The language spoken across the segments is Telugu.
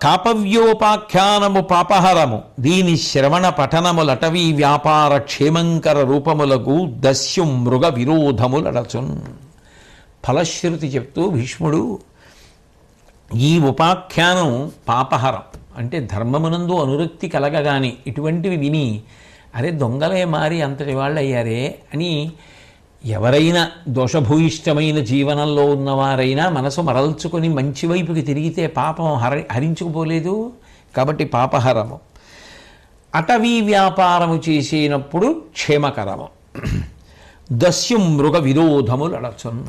కాపవ్యోపాఖ్యానము పాపహరము దీని శ్రవణ పఠనములటవీ వ్యాపార క్షేమంకర రూపములకు దస్యు మృగ విరోధములడచున్. ఫలశ్రుతి చెప్తూ భీష్ముడు ఈ ఉపాఖ్యానం పాపహరం అంటే ధర్మమునందు అనురక్తి కలగగానే ఇటువంటివి విని అరే దొంగలే మారి అంతటి వాళ్ళు అయ్యారే అని ఎవరైనా దోషభూయిష్టమైన జీవనంలో ఉన్నవారైనా మనసు మరల్చుకొని మంచి వైపుకి తిరిగితే పాపం హరించుకుపోలేదు. కాబట్టి పాపహరము. అటవీ వ్యాపారము చేసినప్పుడు క్షేమకరము. దస్యు మృగ విరోధములు అడచున్.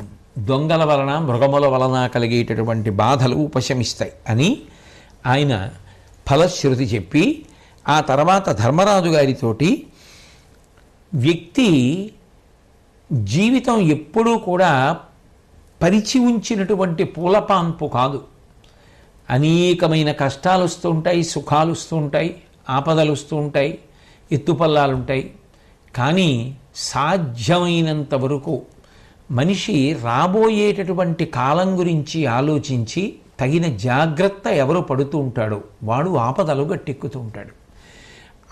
దొంగల వలన మృగముల వలన కలిగేటటువంటి బాధలు ఉపశమిస్తాయి అని ఆయన ఫలశ్రుతి చెప్పి ఆ తర్వాత ధర్మరాజు గారితోటి వ్యక్తి జీవితం ఎప్పుడూ కూడా పరిచి ఉంచినటువంటి పూలపాన్పు కాదు. అనేకమైన కష్టాలు వస్తూ ఉంటాయి, సుఖాలు వస్తూ ఉంటాయి, ఆపదలు వస్తూ ఉంటాయి, ఎత్తుపల్లాలు ఉంటాయి. కానీ సాధ్యమైనంత వరకు మనిషి రాబోయేటటువంటి కాలం గురించి ఆలోచించి తగిన జాగ్రత్త ఎవరు పడుతూ ఉంటాడో వాడు ఆపదలు గట్టెక్కుతూ ఉంటాడు.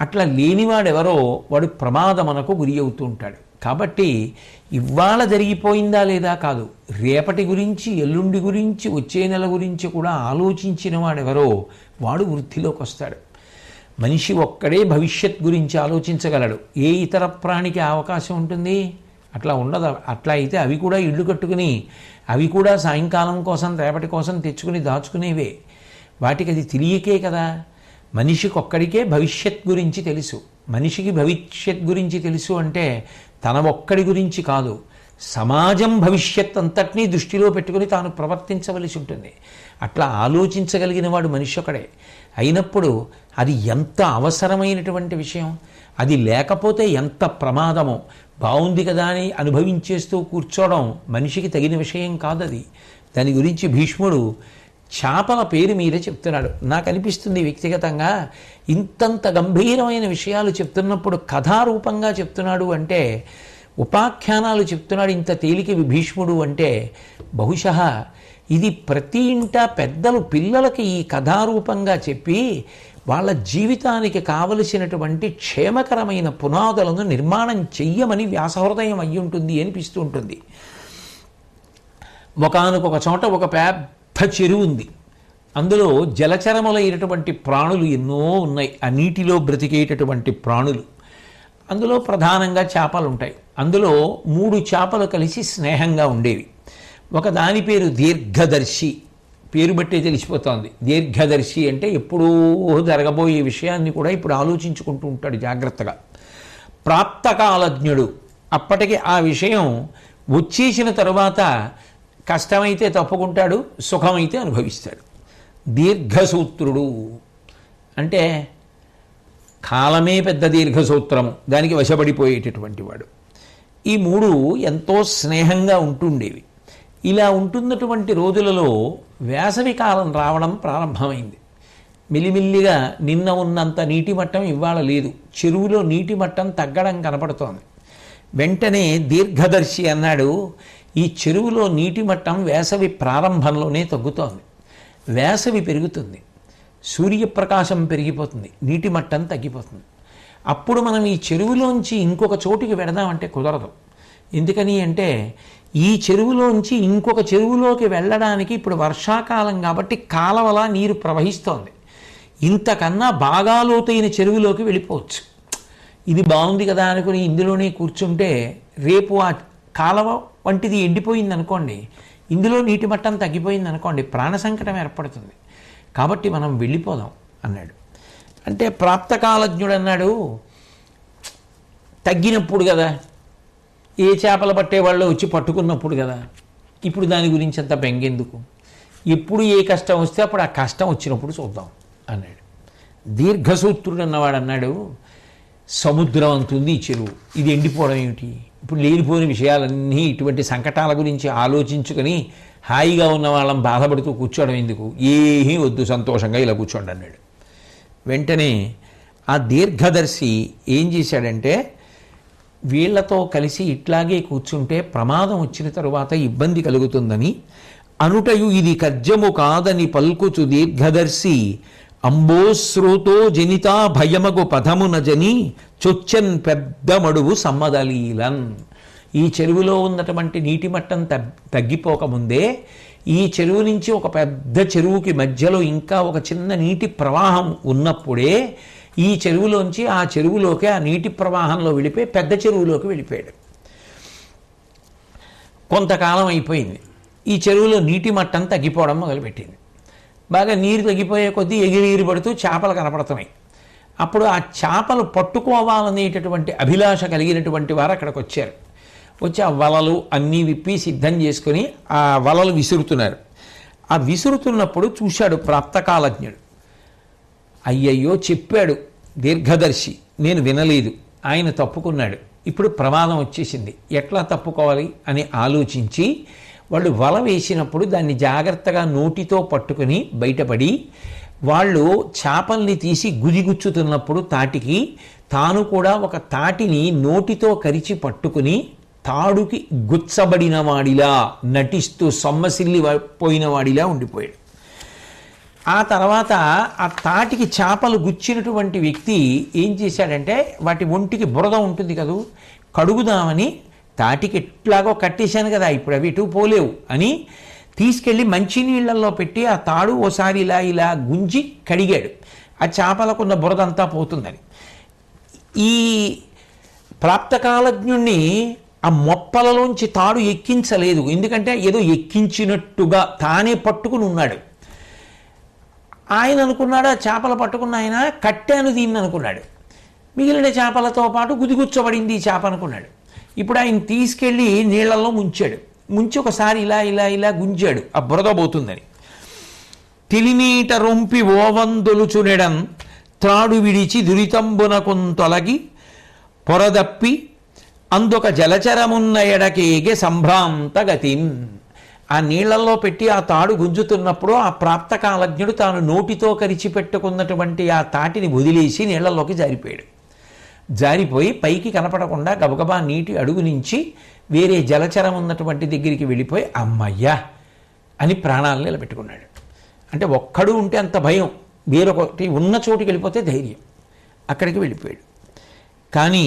అట్లా లేనివాడెవరో వాడు ప్రమాదమునకు గురి అవుతూ ఉంటాడు. కాబట్టి ఇవాళ జరిగిపోయిందా లేదా కాదు, రేపటి గురించి, ఎల్లుండి గురించి, వచ్చే నెల గురించి కూడా ఆలోచించిన వాడెవరో వాడు వృద్ధిలోకి వస్తాడు. మనిషి ఒక్కడే భవిష్యత్ గురించి ఆలోచించగలడు. ఏ ఇతర ప్రాణికి అవకాశం ఉంటుంది? అట్లా ఉండదు. అట్లా అయితే అవి కూడా ఇళ్ళు కట్టుకుని అవి కూడా సాయంకాలం కోసం రేపటి కోసం తెచ్చుకుని దాచుకునేవే. వాటికి అది తెలియకే కదా. మనిషికి ఒక్కడికే భవిష్యత్ గురించి తెలుసు. మనిషికి భవిష్యత్ గురించి తెలుసు అంటే తన ఒక్కడి గురించి కాదు, సమాజం భవిష్యత్ అంతటినీ దృష్టిలో పెట్టుకుని తాను ప్రవర్తించవలసి ఉంటుంది. అట్లా ఆలోచించగలిగిన వాడు మనిషి ఒకడే. అయినప్పుడు అది ఎంత అవసరమైనటువంటి విషయం, అది లేకపోతే ఎంత ప్రమాదమో. బాగుంది కదా అని అనుభవించేస్తూ కూర్చోవడం మనిషికి తగిన విషయం కాదది. దాని గురించి భీష్ముడు చేపల పేరు మీదే చెప్తున్నాడు. నాకు అనిపిస్తుంది వ్యక్తిగతంగా ఇంతంత గంభీరమైన విషయాలు చెప్తున్నప్పుడు కథారూపంగా చెప్తున్నాడు అంటే, ఉపాఖ్యానాలు చెప్తున్నాడు ఇంత తేలిక భీష్ముడు అంటే, బహుశः ఇది ప్రతి ఇంట పెద్దలు పిల్లలకి ఈ కథారూపంగా చెప్పి వాళ్ళ జీవితానికి కావలసినటువంటి క్షేమకరమైన పునాదులను నిర్మాణం చెయ్యమని వ్యాసహృదయం అయ్యి ఉంటుంది అనిపిస్తూ ఉంటుంది. ఒకానొక చోట ఒక పెద్ద చెరువు ఉంది. అందులో జలచరములైనటువంటి ప్రాణులు ఎన్నో ఉన్నాయి. ఆ నీటిలో బ్రతికేటటువంటి ప్రాణులు. అందులో ప్రధానంగా చేపలు ఉంటాయి. అందులో 3 చేపలు కలిసి స్నేహంగా ఉండేవి. ఒక దాని పేరు దీర్ఘదర్శి. పేరు బట్టే తెలిసిపోతోంది. దీర్ఘదర్శి అంటే ఎప్పుడూ జరగబోయే విషయాన్ని కూడా ఇప్పుడు ఆలోచించుకుంటూ ఉంటాడు జాగ్రత్తగా. ప్రాప్తకాలజ్ఞుడు. అప్పటికి ఆ విషయం వచ్చేసిన తరువాత కష్టమైతే తప్పుకుంటాడు, సుఖమైతే అనుభవిస్తాడు. దీర్ఘసూత్రుడు అంటే కాలమే పెద్ద దీర్ఘసూత్రము, దానికి వశపడిపోయేటటువంటి వాడు. ఈ 3 ఎంతో స్నేహంగా ఉంటుండేవి. ఇలా ఉంటున్నటువంటి రోజులలో వేసవి కాలం రావడం ప్రారంభమైంది. మిలిమిల్లిగా నిన్న ఉన్నంత నీటి మట్టం ఇవాళ లేదు. చెరువులో నీటి మట్టం తగ్గడం కనపడుతోంది. వెంటనే దీర్ఘదర్శి అన్నాడు, ఈ చెరువులో నీటి మట్టం వేసవి ప్రారంభంలోనే తగ్గుతోంది. వేసవి పెరుగుతుంది, సూర్యప్రకాశం పెరిగిపోతుంది, నీటి మట్టం తగ్గిపోతుంది. అప్పుడు మనం ఈ చెరువులోంచి ఇంకొక చోటుకి వెడదామంటే కుదరదు. ఎందుకని అంటే ఈ చెరువులోంచి ఇంకొక చెరువులోకి వెళ్ళడానికి ఇప్పుడు వర్షాకాలం కాబట్టి కాలవలా నీరు ప్రవహిస్తోంది. ఇంతకన్నా బాగా లోతైన చెరువులోకి వెళ్ళిపోవచ్చు. ఇది బాగుంది కదా అనుకుని ఇందులోనే కూర్చుంటే రేపు ఆ కాలవ వంటిది ఎండిపోయింది అనుకోండి, ఇందులో నీటి మట్టం తగ్గిపోయింది అనుకోండి, ప్రాణ సంకటం ఏర్పడుతుంది. కాబట్టి మనం వెళ్ళిపోదాం అన్నాడు. అంటే ప్రాప్తకాలజ్ఞుడు అన్నాడు, తగ్గినప్పుడు కదా, ఏ చేపలు పట్టేవాళ్ళు వచ్చి పట్టుకున్నప్పుడు కదా, ఇప్పుడు దాని గురించి అంత బెంగెందుకు, ఎప్పుడు ఏ కష్టం వస్తే అప్పుడు ఆ కష్టం వచ్చినప్పుడు చూద్దాం అన్నాడు. దీర్ఘసూత్రుడు అన్నవాడు అన్నాడు, సముద్రం అంతుంది ఈ చెరువు, ఇది ఎండిపోవడం ఏమిటి, ఇప్పుడు లేనిపోయిన విషయాలన్నీ ఇటువంటి సంకటాల గురించి ఆలోచించుకొని హాయిగా ఉన్న వాళ్ళని బాధపడుతూ కూర్చోవడం ఎందుకు, ఏమీ వద్దు, సంతోషంగా ఇలా కూర్చోండి అన్నాడు. వెంటనే ఆ దీర్ఘదర్శి ఏం చేశాడంటే, వీళ్లతో కలిసి ఇట్లాగే కూర్చుంటే ప్రమాదం వచ్చిన తరువాత ఇబ్బంది కలుగుతుందని అనుటయు ఇది కర్జము కాదని పల్కుచు దీర్ఘదర్శి అంబోశ్రోతో జనితా భయమగు పదమున జని చొచ్చన్ పెద్ద మడువు సమ్మదలీలన్. ఈ చెరువులో ఉన్నటువంటి నీటి మట్టం తగ్గిపోకముందే ఈ చెరువు నుంచి ఒక పెద్ద చెరువుకి మధ్యలో ఇంకా ఒక చిన్న నీటి ప్రవాహం ఉన్నప్పుడే ఈ చెరువులోంచి ఆ చెరువులోకి ఆ నీటి ప్రవాహంలో వెళ్ళిపోయి పెద్ద చెరువులోకి వెళ్ళిపోయాడు. కొంతకాలం అయిపోయింది, ఈ చెరువులో నీటి మట్టం తగ్గిపోవడం మొదలుపెట్టింది. బాగా నీరు తగ్గిపోయే కొద్దీ ఎగిరి పడుతూ చేపలు కనపడుతున్నాయి. అప్పుడు ఆ చేపలు పట్టుకోవాలనేటటువంటి అభిలాష కలిగినటువంటి వారు అక్కడికి వచ్చారు. వచ్చి ఆ వలలు అన్నీ విప్పి సిద్ధం చేసుకొని ఆ వలలు విసురుతున్నారు. ఆ విసురుతున్నప్పుడు చూశాడు ప్రాప్తకాలజ్ఞుడు. అయ్యయ్యో చెప్పాడు దీర్ఘదర్శి, నేను వినలేదు, ఆయన తప్పుకున్నాడు, ఇప్పుడు ప్రమాదం వచ్చేసింది, ఎట్లా తప్పుకోవాలి అని ఆలోచించి వాళ్ళు వల వేసినప్పుడు దాన్ని జాగ్రత్తగా నోటితో పట్టుకుని బయటపడి వాళ్ళు చేపల్ని తీసి గుదిగుచ్చుతున్నప్పుడు తాటికి తాను కూడా ఒక తాటిని నోటితో కరిచి పట్టుకుని తాడుకి గుచ్చబడిన వాడిలా నటిస్తూ సొమ్మసిల్లి పోయిన వాడిలా ఉండిపోయాడు. ఆ తర్వాత ఆ తాటికి చేపలు గుచ్చినటువంటి వ్యక్తి ఏం చేశాడంటే వాటి ఒంటికి బురద ఉంటుంది కదూ, కడుగుదామని తాటికి ఎట్లాగో కట్టేశాను కదా, ఇప్పుడు అవి ఇటు పోలేవు అని తీసుకెళ్ళి మంచినీళ్ళల్లో పెట్టి ఆ తాడు ఓసారి ఇలా ఇలా గుంజి కడిగాడు. ఆ చేపలకున్న బురదంతా పోతుందని. ఈ ప్రాప్తకాలజ్ఞుణ్ణి ఆ మొప్పలలోంచి తాడు ఎక్కించలేదు, ఎందుకంటే ఏదో ఎక్కించినట్టుగా తానే పట్టుకుని ఉన్నాడు. ఆయన అనుకున్నాడు, ఆ చేపలు పట్టుకున్న ఆయన కట్టాను దీన్ని అనుకున్నాడు. మిగిలిన చేపలతో పాటు గుదిగుచ్చబడింది ఈ చేప అనుకున్నాడు. ఇప్పుడు ఆయన తీసుకెళ్ళి నీళ్లలో ముంచాడు. ముంచి ఒకసారి ఇలా ఇలా ఇలా గుంజాడు, ఆ బురద పోతుందని. తెలినీట రొంపి ఓవందులుచునెడన్ త్రాడు విడిచి దురితంబునకున్ తొలగి పొరదప్పి అందొక జలచరమున్న ఎడకేగే సంభ్రాంత గతిన్. ఆ నీళ్లలో పెట్టి ఆ తాడు గుంజుతున్నప్పుడు ఆ ప్రాప్తకాలజ్ఞుడు తాను నోటితో కరిచి పెట్టుకున్నటువంటి ఆ తాటిని వదిలేసి నీళ్లలోకి జారిపోయాడు. జారిపోయి పైకి కనపడకుండా గబగబా నీటి అడుగు నుంచి వేరే జలచరం ఉన్నటువంటి దగ్గరికి వెళ్ళిపోయి అమ్మయ్యా అని ప్రాణాలను నిలబెట్టుకున్నాడు. అంటే ఒక్కడు ఉంటే అంత భయం, వేరొకటి ఉన్న చోటుకి వెళ్ళిపోతే ధైర్యం, అక్కడికి వెళ్ళిపోయాడు. కానీ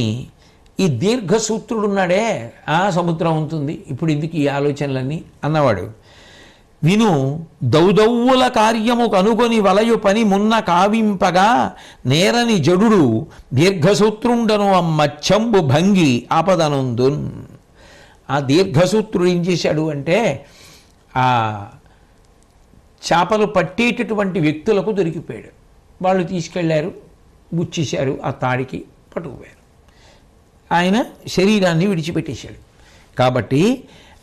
ఈ దీర్ఘసూత్రుడున్నాడే, ఆ సముద్రం ఉంటుంది, ఇప్పుడు ఎందుకు ఈ ఆలోచనలన్నీ అన్నవాడు. విను దౌదౌవుల కార్యము కనుగొని వలయు పని మున్న కావింపగా నేరని జడుడు దీర్ఘసూత్రుండను అమ్మచ్చంబు భంగి ఆపదనందున్. ఆ దీర్ఘసూత్రుడు ఏం చేశాడు అంటే ఆ చేపలు పట్టేటటువంటి వ్యక్తులకు దొరికిపోయాడు. వాళ్ళు తీసుకెళ్లారు, గుచ్చేశారు, ఆ తాడికి పట్టుకుపోయారు. ఆయన శరీరాన్ని విడిచిపెట్టేశాడు. కాబట్టి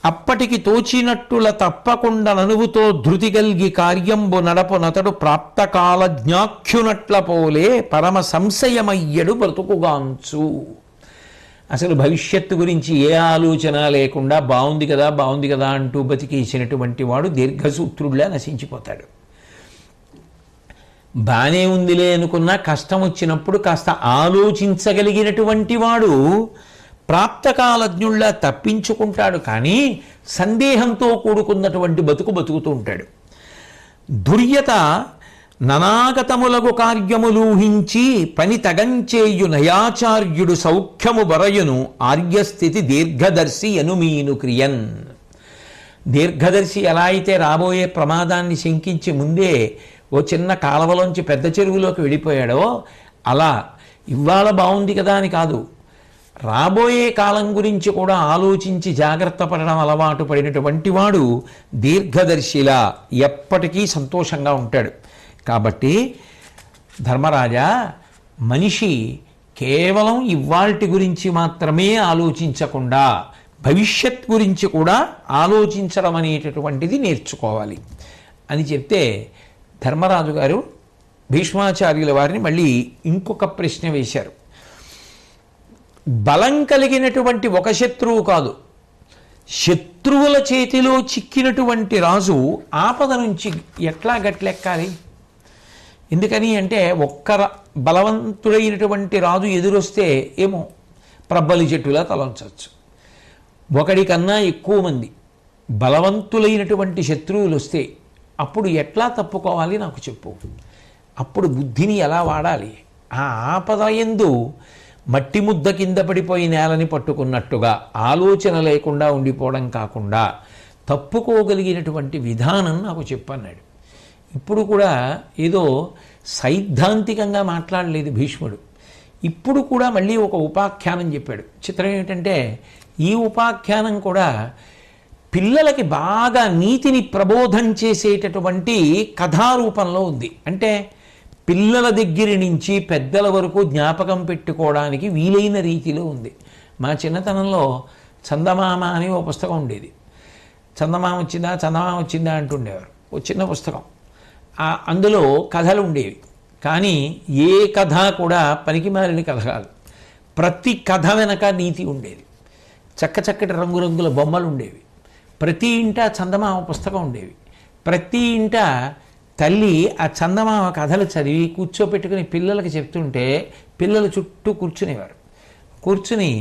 అప్పటికి తోచినట్టుల తప్పకుండా ననువుతో ధృతి గల్గి కార్యంబు నడపు నతడు ప్రాప్తకాలజ్ఞాఖ్యునట్ల పోలే పరమ సంశయమయ్యడు బ్రతుకుగాంచు. అసలు భవిష్యత్తు గురించి ఏ ఆలోచన లేకుండా బాగుంది కదా బాగుంది కదా అంటూ బతికేసినటువంటి వాడు దీర్ఘసూత్రుడిలా నశించిపోతాడు. బానే ఉందిలే అనుకున్నా కష్టం వచ్చినప్పుడు కాస్త ఆలోచించగలిగినటువంటి వాడు ప్రాప్తకాలజ్ఞుల్లా తప్పించుకుంటాడు. కానీ సందేహంతో కూడుకున్నటువంటి బతుకుతూ ఉంటాడు. దుర్యత ననాగతములగు కార్యములూహించి పని తగంచేయు నయాచార్యుడు సౌఖ్యము బరయును ఆర్యస్థితి దీర్ఘదర్శి అనుమీను క్రియన్. దీర్ఘదర్శి ఎలా అయితే రాబోయే ప్రమాదాన్ని శంకించి ముందే ఓ చిన్న కాలవలోంచి పెద్ద చెరువులోకి వెళ్ళిపోయాడో, అలా ఇవాళ బాగుంది కదా అని కాదు, రాబోయే కాలం గురించి కూడా ఆలోచించి జాగ్రత్త పడడం అలవాటు పడినటువంటి వాడు దీర్ఘదర్శిలా ఎప్పటికీ సంతోషంగా ఉంటాడు. కాబట్టి ధర్మరాజా, మనిషి కేవలం ఇవాల్టి గురించి మాత్రమే ఆలోచించకుండా భవిష్యత్ గురించి కూడా ఆలోచించడం అనేటటువంటిది నేర్చుకోవాలి అని చెప్తే ధర్మరాజు గారు భీష్మాచార్యుల వారిని మళ్ళీ ఇంకొక ప్రశ్న వేశారు. బలం కలిగినటువంటి ఒక శత్రువు కాదు, శత్రువుల చేతిలో చిక్కినటువంటి రాజు ఆపద నుంచి ఎట్లా గట్లెక్కాలి? ఎందుకని అంటే ఒక్క బలవంతుడైనటువంటి రాజు ఎదురొస్తే ఏమో ప్రబ్బలి చెట్టులా తలంచవచ్చు. ఒకడికన్నా ఎక్కువ మంది బలవంతులైనటువంటి శత్రువులు వస్తే అప్పుడు ఎట్లా తప్పుకోవాలి నాకు చెప్పు. అప్పుడు బుద్ధిని ఎలా వాడాలి? ఆ ఆపద యందు మట్టి ముద్ద కింద పడిపోయి నేలని పట్టుకున్నట్టుగా ఆలోచన లేకుండా ఉండిపోవడం కాకుండా తప్పుకోగలిగినటువంటి విధానం నాకు చెప్పన్నాడు. ఇప్పుడు కూడా ఏదో సైద్ధాంతికంగా మాట్లాడలేదు భీష్ముడు. ఇప్పుడు కూడా మళ్ళీ ఒక ఉపాఖ్యానం చెప్పాడు. చిత్రం ఏమిటంటే ఈ ఉపాఖ్యానం కూడా పిల్లలకి బాగా నీతిని ప్రబోధం చేసేటటువంటి కథారూపంలో ఉంది. అంటే పిల్లల దగ్గర నుంచి పెద్దల వరకు జ్ఞాపకం పెట్టుకోవడానికి వీలైన రీతిలో ఉంది. మా చిన్నతనంలో చందమామ అని ఓ పుస్తకం ఉండేది. చందమామ వచ్చిందా అంటుండేవారు. ఓ చిన్న పుస్తకం, అందులో కథలు ఉండేవి. కానీ ఏ కథ కూడా పనికిమాలిన కథ కాదు. ప్రతి కథ వెనక నీతి ఉండేది. చక్కటి రంగురంగుల బొమ్మలు ఉండేవి. ప్రతి ఇంట చందమామ పుస్తకం ఉండేవి. ప్రతి ఇంట తల్లి ఆ చందమామ కథలు చదివి కూర్చోపెట్టుకుని పిల్లలకి చెప్తుంటే పిల్లలు చుట్టూ కూర్చునేవారు. కూర్చుని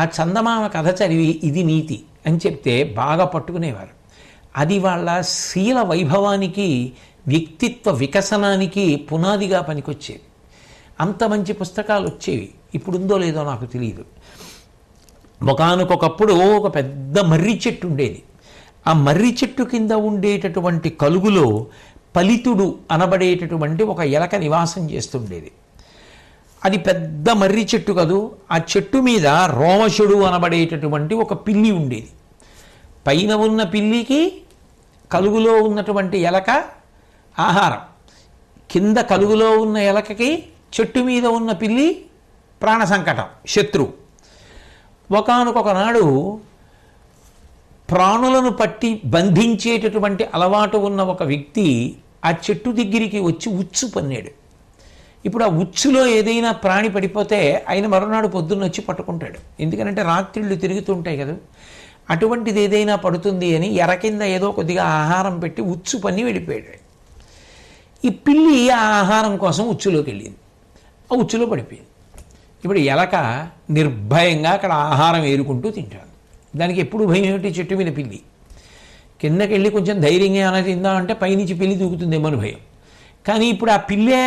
ఆ చందమామ కథ చదివి ఇది నీతి అని చెప్తే బాగా పట్టుకునేవారు. అది వాళ్ళ శీల వైభవానికి, వ్యక్తిత్వ వికసనానికి పునాదిగా పనికొచ్చేవి. అంత మంచి పుస్తకాలు వచ్చేవి. ఇప్పుడు ఉందో లేదో నాకు తెలియదు. ఒకానొకప్పుడు ఒక పెద్ద మర్రి చెట్టు ఉండేది. ఆ మర్రి చెట్టు కింద ఉండేటటువంటి కలుగులో పలితుడు అనబడేటటువంటి ఒక ఎలక నివాసం చేస్తుండేది. అది పెద్ద మర్రి చెట్టు కదూ. ఆ చెట్టు మీద రోమశుడు అనబడేటటువంటి ఒక పిల్లి ఉండేది. పైన ఉన్న పిల్లికి కలుగులో ఉన్నటువంటి ఎలక ఆహారం, కింద కలుగులో ఉన్న ఎలకకి చెట్టు మీద ఉన్న పిల్లి ప్రాణ సంకటం, శత్రువు. ఒకానొకనాడు ప్రాణులను పట్టి బంధించేటటువంటి అలవాటు ఉన్న ఒక వ్యక్తి ఆ చెట్టు దగ్గరికి వచ్చి ఉచ్చు పన్నాడు. ఇప్పుడు ఆ ఉచ్చులో ఏదైనా ప్రాణి పడిపోతే ఆయన మరునాడు పొద్దున్న వచ్చి పట్టుకుంటాడు. ఎందుకంటే రాత్రిళ్ళు తిరుగుతుంటాయి కదా. అటువంటిది ఏదైనా పడుతుంది అని ఎర కింద ఏదో కొద్దిగా ఆహారం పెట్టి ఉచ్చు పన్ని వెళ్ళిపోయాడు. ఈ పిల్లి ఆ ఆహారం కోసం ఉచ్చులోకి వెళ్ళింది. ఆ ఉచ్చులో పడిపోయింది. ఇప్పుడు ఎలక నిర్భయంగా అక్కడ ఆహారం ఏరుకుంటూ తింటాడు. దానికి ఎప్పుడు భయం ఏమిటి? చెట్టు మీద పిల్లి. కిందకి వెళ్ళి కొంచెం ధైర్యంగా ఏమైనా తిందామంటే పైనుంచి పిల్లి దూకుతుందేమో అని భయం. కానీ ఇప్పుడు ఆ పిల్లే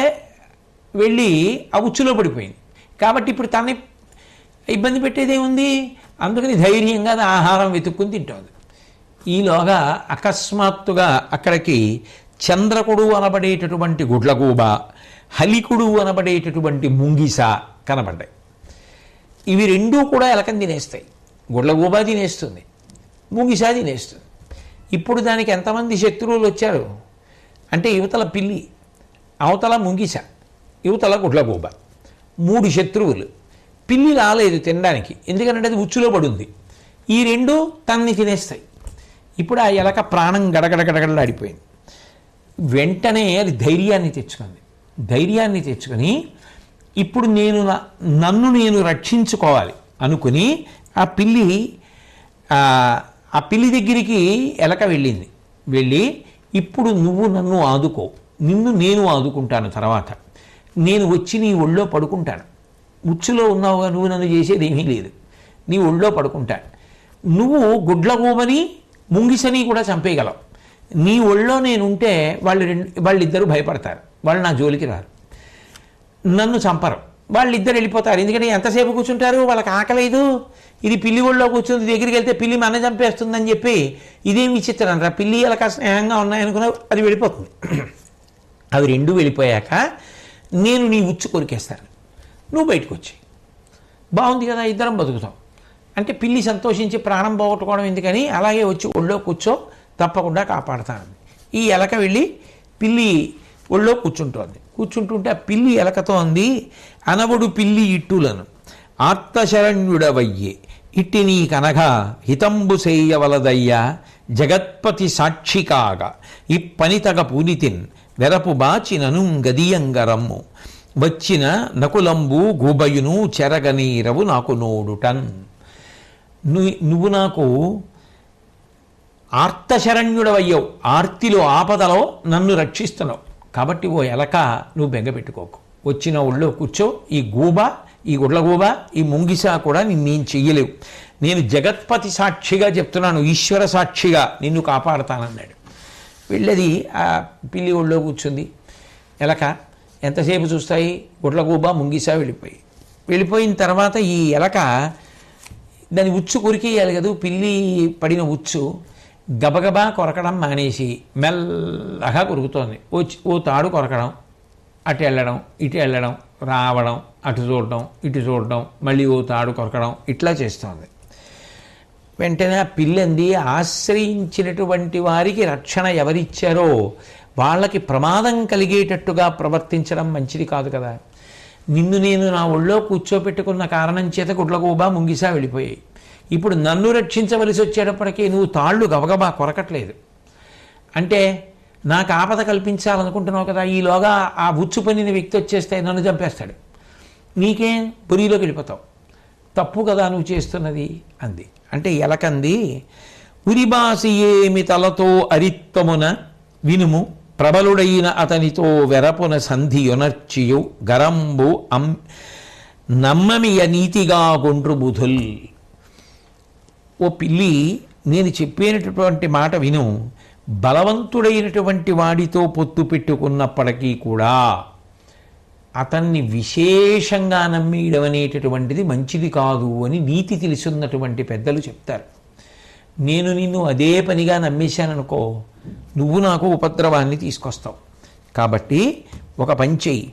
వెళ్ళి ఆ ఉచ్చులో పడిపోయింది. కాబట్టి ఇప్పుడు తనని ఇబ్బంది పెట్టేదేముంది? అందుకని ధైర్యంగా ఆహారం వెతుక్కుని తింటుంది. ఈలోగా అకస్మాత్తుగా అక్కడికి చంద్రకుడు అనబడేటటువంటి గుడ్లగూబ, హలికుడు అనబడేటటువంటి ముంగిస కనబడ్డాయి. ఇవి రెండూ కూడా ఎలకని తినేస్తాయి. గుడ్లగూబ తినేస్తుంది, ముంగిస తినేస్తుంది. ఇప్పుడు దానికి ఎంతమంది శత్రువులు వచ్చారు అంటే యువతల పిల్లి, అవతల ముంగిస, యువతల గుడ్లగూబ, 3 శత్రువులు. పిల్లి రాలేదు తినడానికి, ఎందుకంటే అది ఉచ్చులో పడుంది. ఈ రెండు తన్ని తినేస్తాయి. ఇప్పుడు ఆ ఎలక ప్రాణం గడగడగడగడలాడిపోయింది. వెంటనే అది ధైర్యాన్ని తెచ్చుకొని ఇప్పుడు నన్ను నేను రక్షించుకోవాలి అనుకుని ఆ పిల్లి దగ్గరికి ఎలక వెళ్ళి ఇప్పుడు నువ్వు నన్ను ఆదుకో, నిన్ను నేను ఆదుకుంటాను, తర్వాత నేను వచ్చి నీ ఒళ్ళో పడుకుంటాను. ఉచ్చులో ఉన్నావుగా, నువ్వు నన్ను చేసేది ఏమీ లేదు, నీ ఒళ్ళో పడుకుంటాను. నువ్వు గుడ్లగూబని ముంగిసని కూడా చంపేయగలవు. నీ ఒళ్ళో నేనుంటే వాళ్ళిద్దరూ భయపడతారు, వాళ్ళు నా జోలికి రారు, నన్ను చంపరు, వాళ్ళిద్దరు వెళ్ళిపోతారు. ఎందుకంటే ఎంతసేపు కూర్చుంటారు, వాళ్ళకి ఆకలేదు. ఇది పిల్లి ఒళ్ళో కూర్చుంది, దగ్గరికి వెళ్తే పిల్లి మన చంపేస్తుందని చెప్పి ఇదేం విచిత్రం రా, పిల్లి ఎలక స్నేహంగా ఉన్నాయనుకున్నా అది వెళ్ళిపోతుంది. అవి రెండు వెళ్ళిపోయాక నేను నీ ఉచ్చు కొరికేస్తాను, నువ్వు బయటకు వచ్చి బాగుంది కదా, ఇద్దరం బతుకుతాం అంటే పిల్లి సంతోషించి ప్రాణం పోగొట్టుకోవడం ఎందుకని అలాగే వచ్చి ఒళ్ళో కూర్చో, తప్పకుండా కాపాడుతాను. ఈ ఎలక వెళ్ళి పిల్లి ఒళ్ళో కూర్చుంటుంటే ఆ పిల్లి ఎలకతో అంది, అనవడు పిల్లి ఇట్టులను ఆర్తశరణ్యుడవయ్యే ఇట్టి నీ కనగా హితంబు సేయవలదయ్యా జగత్పతి సాక్షి కాగా ఈ పనితగ పూనితిన్ వెరపు బాచినను గదియంగరమ్ము వచ్చిన నకులంబు గూబయును చెరగనీరవు నాకు నోడుటన్. నువ్వు నాకు ఆర్తశరణ్యుడవయ్యావు, ఆర్తిలో ఆపదలో నన్ను రక్షిస్తున్నావు. కాబట్టి ఓ ఎలక నువ్వు బెంగపెట్టుకోకు, వచ్చిన ఒళ్ళో కూర్చో. ఈ గుడ్లగూబ, ఈ ముంగిస కూడా నిన్నేం చెయ్యలేవు. నేను జగత్పతి సాక్షిగా చెప్తున్నాను, ఈశ్వర సాక్షిగా నిన్ను కాపాడతానన్నాడు. వెళ్ళది ఆ పిల్లి ఒళ్ళో కూర్చుంది. ఎలక ఎంతసేపు చూస్తాయి, గుడ్లగూబ ముంగిసా వెళ్ళిపోయిన తర్వాత ఈ ఎలక దాని ఉచ్చు కొరికేయాలి కదా, పిల్లి పడిన ఉచ్చు గబగబా కొరకడం మానేసి మెల్లగా కొరుకుతోంది. ఓ తాడు కొరకడం, అటు వెళ్ళడం ఇటు వెళ్ళడం, రావడం, అటు చూడడం ఇటు చూడడం, మళ్ళీ ఓ తాడు కొరకడం, ఇట్లా చేస్తోంది. వెంటనే ఆ పిల్లంది, ఆశ్రయించినటువంటి వారికి రక్షణ ఎవరిచ్చారో వాళ్ళకి ప్రమాదం కలిగేటట్టుగా ప్రవర్తించడం మంచిది కాదు కదా. నిన్ను నేను నా ఒళ్ళో కూర్చోపెట్టుకున్న కారణం చేత గుడ్లగూబా ముంగిసా వెళ్ళిపోయాయి. ఇప్పుడు నన్ను రక్షించవలసి వచ్చేటప్పటికీ నువ్వు తాళ్ళు గబగబా కొరకట్లేదు అంటే నాకు ఆపద కల్పించాలనుకుంటున్నావు కదా. ఈలోగా ఆ ఉచ్చు పనిన వ్యక్తి వచ్చేస్తే నన్ను చంపేస్తాడు, నీకేం బురిలోకి వెళ్ళిపోతావు, తప్పు కదా నువ్వు చేస్తున్నది అంది. అంటే ఎలకంది, ఉరిబాసి ఏమి తలతో అరిత్తమున వినుము, ప్రబలుడైన అతనితో వెరపున సంధి యొనర్చియు గరంబు నమ్మమియ నీతిగా గుండ్రు బుధుల్. ఓ పిల్లి, నేను చెప్పేటటువంటి మాట విను. బలవంతుడైనటువంటి వాడితో పొత్తు పెట్టుకున్నప్పటికీ కూడా అతన్ని విశేషంగా నమ్మేయడం అనేటటువంటిది మంచిది కాదు అని నీతి తెలుసున్నటువంటి పెద్దలు చెప్తారు. నేను నిన్ను అదే పనిగా నమ్మేశాననుకో, నువ్వు నాకు ఉపద్రవాన్ని తీసుకొస్తావు. కాబట్టి ఒక పని చెయ్యి,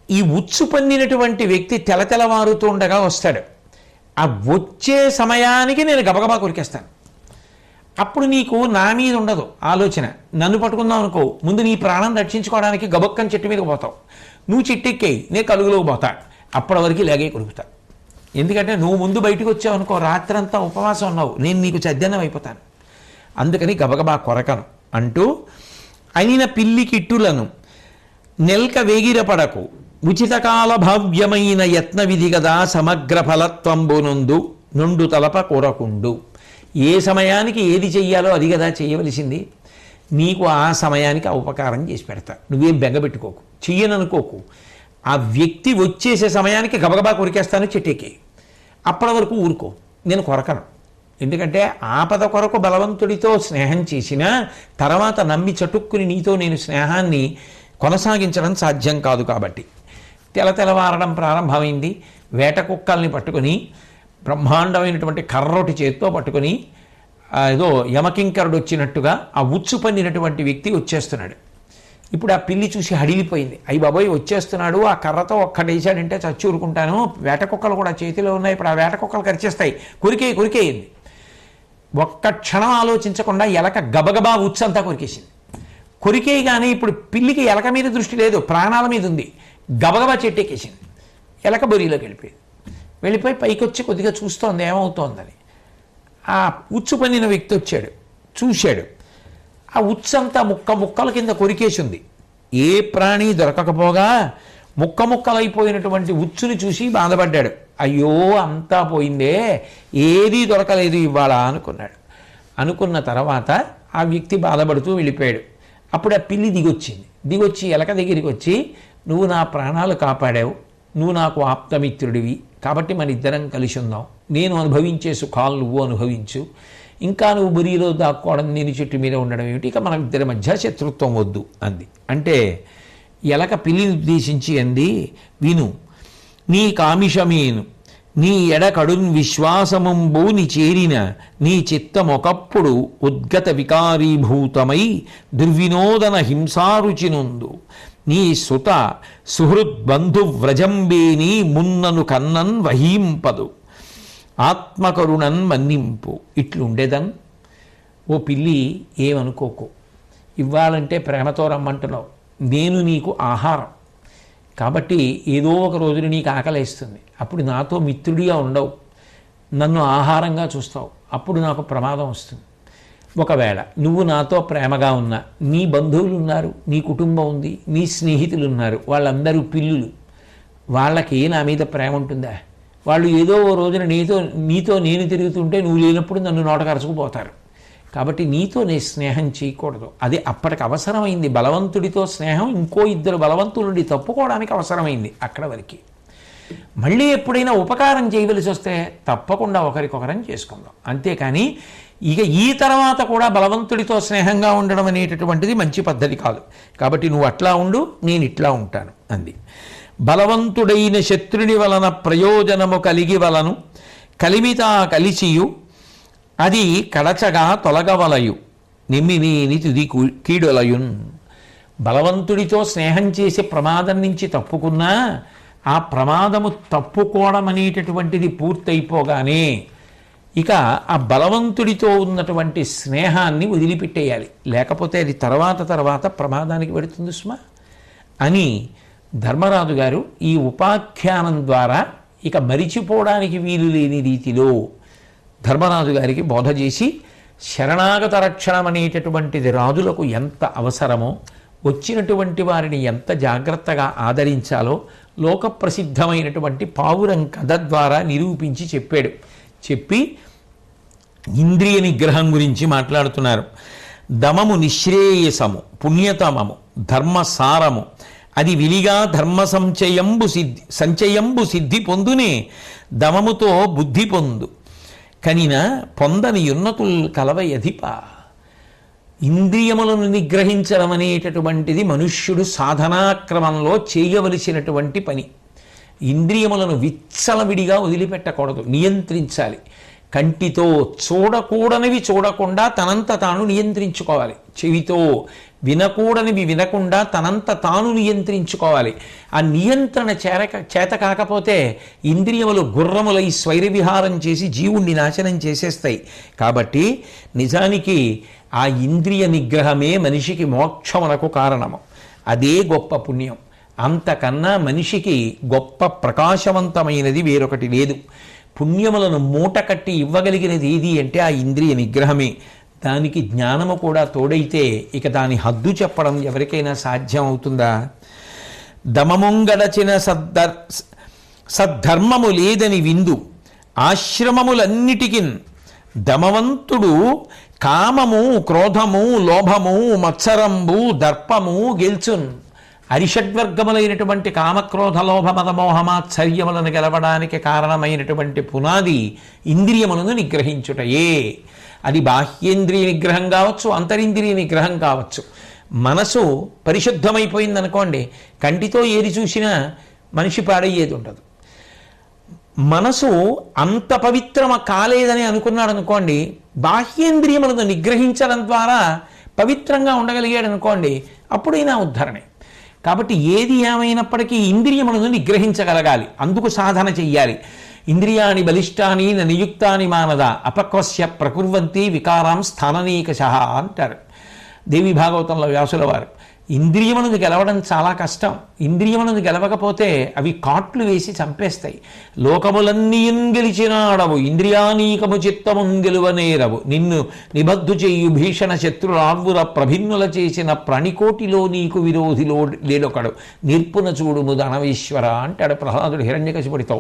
ఈ ఉచ్చు పన్నినటువంటి వ్యక్తి తెలతెలవారుతూ ఉండగా వస్తాడు, ఆ వచ్చే సమయానికి నేను గబగబా కొరికేస్తాను. అప్పుడు నీకు నా మీద ఉండదు ఆలోచన, నన్ను పట్టుకుందాం అనుకో, ముందు నీ ప్రాణం రక్షించుకోవడానికి గబక్కని చెట్టు మీదకి పోతావు, నువ్వు చెట్టెక్కేయి, నేను కలుగులోకి పోతా, అప్పటి వరకు ఇలాగే కొరుకుతా. ఎందుకంటే నువ్వు ముందు బయటకు వచ్చావు అనుకో, రాత్రంతా ఉపవాసం ఉన్నావు, నేను నీకు చద్దన్నం అయిపోతాను, అందుకని గబగబా కొరకను అంటూ అయిన పిల్లి కిట్టులను నెల్క వేగిరపడకు, ఉచితకాల భావ్యమైన యత్న విధి గదా సమగ్ర ఫలత్వంబునందు నుండు తలప కొరకుండు. ఏ సమయానికి ఏది చెయ్యాలో అది కదా చేయవలసింది, నీకు ఆ సమయానికి ఆ ఉపకారం చేసి పెడతా, నువ్వేం బెంగపెట్టుకోకు, చెయ్యననుకోకు. ఆ వ్యక్తి వచ్చేసే సమయానికి గబగబా కొరికేస్తాను, చెట్టెక్కి అప్పటి వరకు ఊరుకో, నేను కొరకను. ఎందుకంటే ఆపద కొరకు బలవంతుడితో స్నేహం చేసినా తర్వాత నమ్మి చటుక్కుని నీతో నేను స్నేహాన్ని కొనసాగించడం సాధ్యం కాదు. కాబట్టి తెలతెలవారడం ప్రారంభమైంది. వేట కుక్కల్ని పట్టుకొని బ్రహ్మాండమైనటువంటి కర్రోటి చేత్తో పట్టుకొని ఏదో యమకింకరుడు వచ్చినట్టుగా ఆ ఉచ్చు పన్నినటువంటి వ్యక్తి వచ్చేస్తున్నాడు. ఇప్పుడు ఆ పిల్లి చూసి హడిలిపోయింది, అయ్యి బాబోయ్ వచ్చేస్తున్నాడు, ఆ కర్రతో ఒక్కడేసాడంటే చచ్చి ఊరుకుంటాను, వేట కుక్కలు కూడా చేతిలో ఉన్నాయి, ఇప్పుడు ఆ వేట కుక్కలు కరిచేస్తాయి, కొరికేయింది. ఒక్క క్షణం ఆలోచించకుండా ఎలక గబగబా ఉచ్చంతా కొరికేసింది. కొరికేయగానే ఇప్పుడు పిల్లికి ఎలక మీద దృష్టి లేదు, ప్రాణాల మీద ఉంది, గబగబా చెట్టెక్కేసింది. ఎలక బొరిలోకి వెళ్ళిపోయి పైకి వచ్చి కొద్దిగా చూస్తోంది ఏమవుతోందని. ఆ ఉచ్చు పన్నిన వ్యక్తి వచ్చాడు, చూశాడు, ఆ ఉచ్చంతా ముక్కల కింద కొరికేసి ఉంది. ఏ ప్రాణి దొరకకపోగా ముక్కలైపోయినటువంటి ఉచ్చుని చూసి బాధపడ్డాడు. అయ్యో అంతా పోయిందే, ఏదీ దొరకలేదు ఇవాళ అనుకున్నాడు. అనుకున్న తర్వాత ఆ వ్యక్తి బాధపడుతూ వెళ్ళిపోయాడు. అప్పుడు ఆ పిల్లి దిగొచ్చి ఎలక దగ్గరికి వచ్చి, నువ్వు నా ప్రాణాలు కాపాడావు, నువ్వు నాకు ఆప్తమిత్రుడివి, కాబట్టి మన ఇద్దరం కలిసి ఉందాం, నేను అనుభవించే సుఖాలు నువ్వు అనుభవించు, ఇంకా నువ్వు బురిలో దాక్కోవడం, నేను చెట్టు మీద ఉండడం ఏమిటి, ఇక మన ఇద్దరి మధ్య శత్రుత్వం వద్దు అంది. అంటే ఎలక పిల్లిని ఉద్దేశించి అంది, విను, నీ కామిషమేను నీ ఎడకడున్ విశ్వాసమంబూని చేరిన నీ చిత్తమొకప్పుడు ఉద్గత వికారీభూతమై దుర్వినోదన హింసారుచినుందు నీ సుత సుహృద్బంధువ్రజంబేని మున్నను కన్నన్ వహీంపదు ఆత్మకరుణన్ మన్నింపు. ఇట్లుండేదన్. ఓ పిల్లి, ఏమనుకోకు, ఇవ్వాలంటే ప్రేమతో రమ్మంటున్నావు, నేను నీకు ఆహారం కాబట్టి ఏదో ఒక రోజున నీకు ఆకలేస్తుంది, అప్పుడు నాతో మిత్రుడిగా ఉండవు, నన్ను ఆహారంగా చూస్తావు, అప్పుడు నాకు ప్రమాదం వస్తుంది. ఒకవేళ నువ్వు నాతో ప్రేమగా ఉన్నా, నీ బంధువులు ఉన్నారు, నీ కుటుంబం ఉంది, నీ స్నేహితులు ఉన్నారు, వాళ్ళందరూ పిల్లులు, వాళ్ళకి నా మీద ప్రేమ ఉంటుందా? వాళ్ళు ఏదో ఓ రోజున నీతో నేను తిరుగుతుంటే నువ్వు లేనప్పుడు నన్ను నోటకరుచుకుపోతారు. కాబట్టి నీతో నేను స్నేహం చేయకూడదు, అది అప్పటికి అవసరమైంది. బలవంతుడితో స్నేహం ఇంకో ఇద్దరు బలవంతుల నుండి తప్పుకోవడానికి అవసరమైంది, అక్కడ వరకు. మళ్ళీ ఎప్పుడైనా ఉపకారం చేయవలసి వస్తే తప్పకుండా ఒకరికొకరం చేసుకుందాం. అంతేకాని ఇక ఈ తర్వాత కూడా బలవంతుడితో స్నేహంగా ఉండడం అనేటటువంటిది మంచి పద్ధతి కాదు. కాబట్టి నువ్వు అట్లా ఉండు, నేను ఇట్లా ఉంటాను అంది. బలవంతుడైన శత్రుని వలన ప్రయోజనము కలిగి వలను కలిమితా కలిసియు అది కడచగా తొలగవలయు నిమ్మినేని తుది కీడొలయున్. బలవంతుడితో స్నేహం చేసి ప్రమాదం నుంచి తప్పుకున్నా ఆ ప్రమాదము తప్పుకోవడం అనేటటువంటిది పూర్తయిపోగానే ఇక ఆ బలవంతుడితో ఉన్నటువంటి స్నేహాన్ని వదిలిపెట్టేయాలి. లేకపోతే అది తర్వాత ప్రమాదానికి పెడుతుంది సుమా అని ధర్మరాజు గారు ఈ ఉపాఖ్యానం ద్వారా ఇక మరిచిపోవడానికి వీలు లేని రీతిలో ధర్మరాజు గారికి బోధ చేసి శరణాగత రక్షణం అనేటటువంటిది రాజులకు ఎంత అవసరమో, వచ్చినటువంటి వారిని ఎంత జాగ్రత్తగా ఆదరించాలో లోకప్రసిద్ధమైనటువంటి పావురం కథ ద్వారా నిరూపించి చెప్పాడు. చెప్పి ఇంద్రియ నిగ్రహం గురించి మాట్లాడుతున్నారు. దమము నిశ్రేయసము, పుణ్యతమము, ధర్మసారము, అది విలిగా ధర్మ సంచయంబు సిద్ధి పొందునే దమముతో బుద్ధి పొందు కనిన పొందని ఉన్నతుల్ కలవయధిప. ఇంద్రియములను నిగ్రహించడం అనేటటువంటిది మనుష్యుడు సాధనాక్రమంలో చేయవలసినటువంటి పని. ఇంద్రియములను విచ్చలవిడిగా వదిలిపెట్టకూడదు, నియంత్రించాలి. కంటితో చూడకూడనివి చూడకుండా తనంత తాను నియంత్రించుకోవాలి. చెవితో వినకూడనివి వినకుండా తనంత తాను నియంత్రించుకోవాలి. ఆ నియంత్రణ చేత కాకపోతే ఇంద్రియములు గుర్రములై స్వైరవిహారం చేసి జీవుణ్ణి నాశనం చేసేస్తాయి. కాబట్టి నిజానికి ఆ ఇంద్రియ నిగ్రహమే మనిషికి మోక్షమునకు కారణము. అదే గొప్ప పుణ్యం. అంతకన్నా మనిషికి గొప్ప ప్రకాశవంతమైనది వేరొకటి లేదు. పుణ్యములను మూట కట్టి ఇవ్వగలిగినది ఏది అంటే ఆ ఇంద్రియ నిగ్రహమే. దానికి జ్ఞానము కూడా తోడైతే ఇక దాని హద్దు చెప్పడం ఎవరికైనా సాధ్యం అవుతుందా? దమముంగడచిన సద్ధర్మము లేదని విందు ఆశ్రమములన్నిటికి దమవంతుడు కామము, క్రోధము, లోభము, మత్సరంబు, దర్పము గెల్చున్. అరిషడ్వర్గములైనటువంటి కామక్రోధ లోభ మదమోహమాత్సర్యములను గెలవడానికి కారణమైనటువంటి పునాది ఇంద్రియములను నిగ్రహించుటయే. అది బాహ్యేంద్రియ నిగ్రహం కావచ్చు, అంతరింద్రియ నిగ్రహం కావచ్చు. మనసు పరిశుద్ధమైపోయిందనుకోండి, కంటితో ఏది చూసినా మనిషి పాడయ్యేది ఉండదు. మనసు అంత పవిత్రమ కాలేదని అనుకున్నాడు అనుకోండి, బాహ్యేంద్రియములను నిగ్రహించడం ద్వారా పవిత్రంగా ఉండగలిగాడు అనుకోండి, అప్పుడైనా ఉద్ధరణే. కాబట్టి ఏది ఏమైనప్పటికీ ఇంద్రియములను నిగ్రహించగలగాలి. అందుకు సాధన చెయ్యాలి. ఇంద్రియాణి బలిష్టాని నియుక్తాని మానద అపక్వస్య ప్రకుర్వంతి వికారాం స్థాననీకశః అంటారు దేవి భాగవతంలో వ్యాసుల వారు. ఇంద్రియములను గెలవడం చాలా కష్టం. ఇంద్రియములను గెలవకపోతే అవి కాట్లు వేసి చంపేస్తాయి. లోకములన్నీయున్ గెలిచినాడవు ఇంద్రియానీకము చిత్తమున్ గెలువనేరవు నిన్ను నిబద్ధు చేయు భీషణ శత్రురార్వుర ప్రభిన్నుల చేసిన ప్రణికోటిలో నీకు విరోధిలో లేడొకడు నిర్పున చూడుము ధనవేశ్వర అంటాడు ప్రహ్లాదుడు హిరణ్యకశిపుడితో.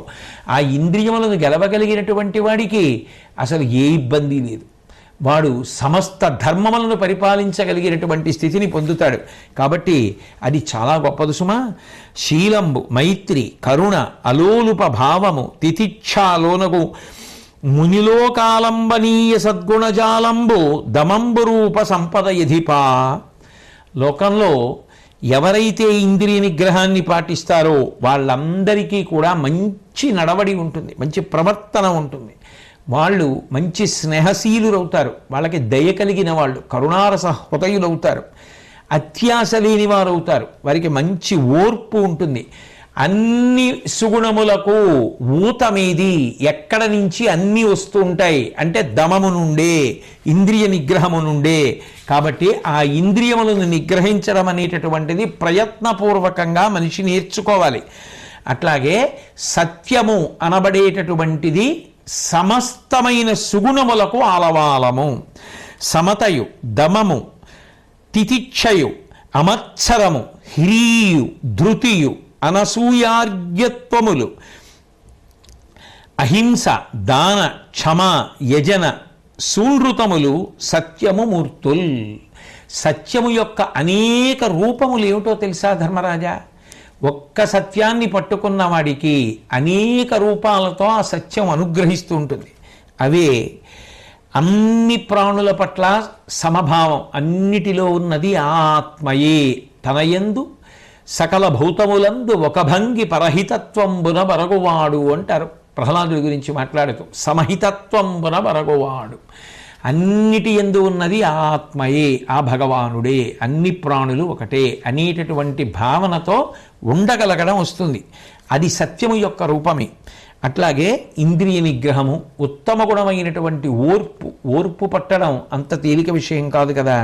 ఆ ఇంద్రియములను గెలవగలిగినటువంటి వాడికి అసలు ఏ ఇబ్బంది లేదు. వాడు సమస్త ధర్మములను పరిపాలించగలిగినటువంటి స్థితిని పొందుతాడు. కాబట్టి అది చాలా గొప్పది సుమా. శీలంబు, మైత్రి, కరుణ, అలోలుప భావము, తితిక్షాలోనగు మునిలోకాలంబనీయ సద్గుణజాలంబు దమంబు రూప సంపద యధిపా. లోకంలో ఎవరైతే ఇంద్రియ నిగ్రహాన్ని పాటిస్తారో వాళ్ళందరికీ కూడా మంచి నడవడి ఉంటుంది, మంచి ప్రవర్తన ఉంటుంది. వాళ్ళు మంచి స్నేహశీలురవుతారు, వాళ్ళకి దయ కలిగిన వాళ్ళు, కరుణారస హృదయులవుతారు, అత్యాశ లేని వారు అవుతారు, వారికి మంచి ఓర్పు ఉంటుంది. అన్ని సుగుణములకు ఊతమేది, ఎక్కడ నుంచి అన్నీ వస్తూ ఉంటాయి అంటే దమము నుండే, ఇంద్రియ నిగ్రహము నుండే. కాబట్టి ఆ ఇంద్రియములను నిగ్రహించడం అనేటటువంటిది ప్రయత్నపూర్వకంగా మనిషి నేర్చుకోవాలి. అట్లాగే సత్యము అనబడేటటువంటిది సమస్తమైన సుగుణములకు ఆలవాలము. సమతయు, దమము, తితిక్షయు, అమత్సరము, హ్రీయు, ధృతియు, అనసూయార్ఘ్యత్వములు, అహింస, దాన, క్షమ, యజన, సూనృతములు సత్యము మూర్తుల్. సత్యము యొక్క అనేక రూపములు ఏమిటో తెలుసా ధర్మరాజా? ఒక్క సత్యాన్ని పట్టుకున్న వాడికి అనేక రూపాలతో ఆ సత్యం అనుగ్రహిస్తూ ఉంటుంది. అవే అన్ని ప్రాణుల పట్ల సమభావం, అన్నిటిలో ఉన్నది ఆత్మయే. తనయందు సకల భూతములందు ఒక భంగి పరహితత్వంబున బరగువాడు అంటారు ప్రహ్లాదుడి గురించి మాట్లాడుతూ. సమహితత్వంబున బరగువాడు, అన్నిటి యందు ఉన్నది ఆత్మయే, ఆ భగవానుడే, అన్ని ప్రాణులు ఒకటే అనేటటువంటి భావనతో ఉండగలగడం వస్తుంది. అది సత్యము యొక్క రూపమే. అట్లాగే ఇంద్రియ నిగ్రహము, ఉత్తమ గుణమైనటువంటి ఓర్పు పట్టడం అంత తేలిక విషయం కాదు కదా.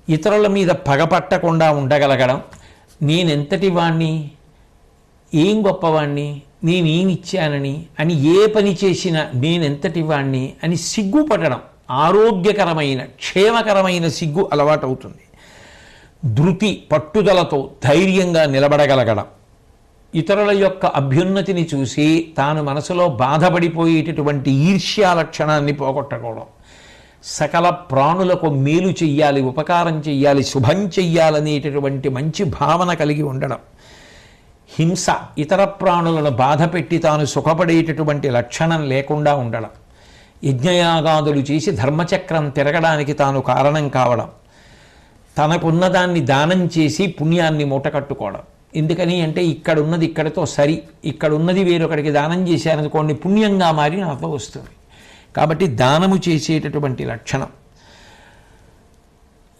ఇతరుల మీద పగపట్టకుండా ఉండగలగడం, నేనెంతటి వాణ్ణి, ఏం గొప్పవాణ్ణి, నేనేమిచ్చానని అని, ఏ పని చేసినా నేనెంతటి వాణ్ణి అని సిగ్గుపడడం, ఆరోగ్యకరమైన క్షేమకరమైన సిగ్గు అలవాటవుతుంది. ధృతి, పట్టుదలతో ధైర్యంగా నిలబడగలగడం, ఇతరుల యొక్క అభ్యున్నతిని చూసి తాను మనసులో బాధపడిపోయేటటువంటి ఈర్ష్యా లక్షణాన్ని పోగొట్టుకోవడం, సకల ప్రాణులకు మేలు చెయ్యాలి, ఉపకారం చెయ్యాలి, శుభం చెయ్యాలనేటటువంటి మంచి భావన కలిగి ఉండడం, హింస, ఇతర ప్రాణులను బాధ పెట్టి తాను సుఖపడేటటువంటి లక్షణం లేకుండా ఉండడం, యజ్ఞయాగాదులు చేసి ధర్మచక్రం తిరగడానికి తాను కారణం కావడం, తనకున్నదాన్ని దానం చేసి పుణ్యాన్ని మూటకట్టుకోవడం. ఎందుకని అంటే ఇక్కడున్నది ఇక్కడితో సరి, ఇక్కడున్నది వేరొకడికి దానం చేశారనుకోండి పుణ్యంగా మారి నాతో వస్తుంది. కాబట్టి దానము చేసేటటువంటి లక్షణం,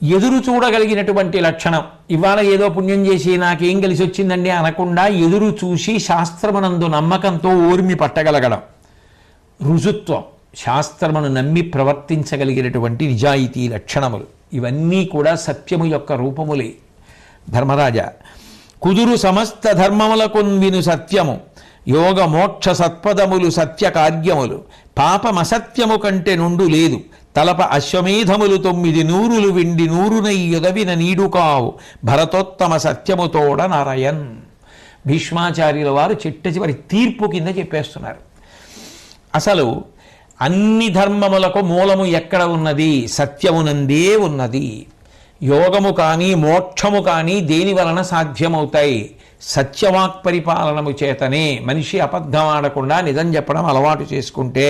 ఎదురు చూడగలిగినటువంటి లక్షణం. ఇవాళ ఏదో పుణ్యం చేసి నాకేం కలిసి వచ్చిందండి అనకుండా ఎదురు చూసి శాస్త్రమునందు నమ్మకంతో ఊర్మి పట్టగలగడం, రుజుత్వం, శాస్త్రమును నమ్మి ప్రవర్తించగలిగినటువంటి నిజాయితీ లక్షణములు. ఇవన్నీ కూడా సత్యము యొక్క రూపములే. ధర్మరాజా, కుదురు సమస్త ధర్మములకు విను సత్యము, యోగ మోక్ష సత్పదములు సత్య కార్యములు, పాపమసత్యము కంటే నుండు లేదు, తలప అశ్వమేధములు 900 విండి 100 యొదవిన నీడు కావు, భరతోత్తమ సత్యముతోడ నారాయణ్. భీష్మాచార్యుల వారు చిట్ట చివరి తీర్పు కింద చెప్పేస్తున్నారు. అసలు అన్ని ధర్మములకు మూలము ఎక్కడ ఉన్నది? సత్యమునందే ఉన్నది. యోగము కానీ మోక్షము కానీ దేని వలన సాధ్యమవుతాయి? సత్యవాక్ పరిపాలనము చేతనే. మనిషి అబద్ధం ఆడకుండా నిజం చెప్పడం అలవాటు చేసుకుంటే,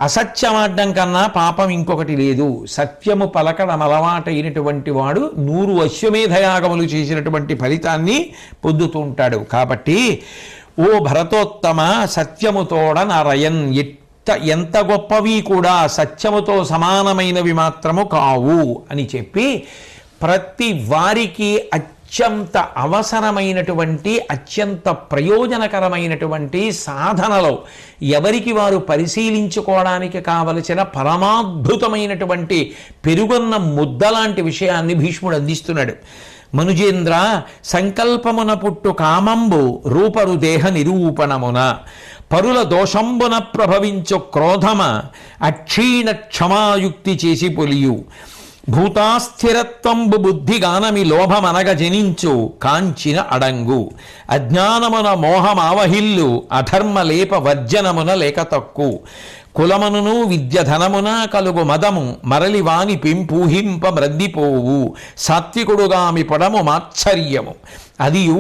అసత్యం ఆడడం కన్నా పాపం ఇంకొకటి లేదు. సత్యము పలకడం అలవాటైనటువంటి వాడు 100 అశ్వమేధయాగములు చేసినటువంటి ఫలితాన్ని పొందుతూ ఉంటాడు. కాబట్టి ఓ భరతోత్తమ, సత్యముతోడ నారాయణ్, ఎంత గొప్పవి కూడా సత్యముతో సమానమైనవి మాత్రము కావు అని చెప్పి, ప్రతి వారికి అత్యంత అవసరమైనటువంటి అత్యంత ప్రయోజనకరమైనటువంటి సాధనలో ఎవరికి వారు పరిశీలించుకోవడానికి కావలసిన పరమాద్భుతమైనటువంటి పెరుగన్న ముద్దలాంటి విషయాన్ని భీష్ముడు అందిస్తున్నాడు. మనుజేంద్ర, సంకల్పమున పుట్టు కామంబు రూపరు దేహ నిరూపణమున, పరుల దోషంబున ప్రభవించు క్రోధమ అక్షీణ క్షమాయుక్తి చేసి పొలియు, భూతాస్థిరత్వంబు బుద్ధిగానమి లోభమనగ జనించు కాంచిన అడంగు, అజ్ఞానమున మోహమావహిల్లు అధర్మలేప వర్జనమున లేక తక్కు, కులమనును విద్యధనమున కలుగు మదము మరలివాని పెంపూహింప మ్రద్దిపోవు, సాత్వికుడుగామి పొడము మాత్సర్యము అదియు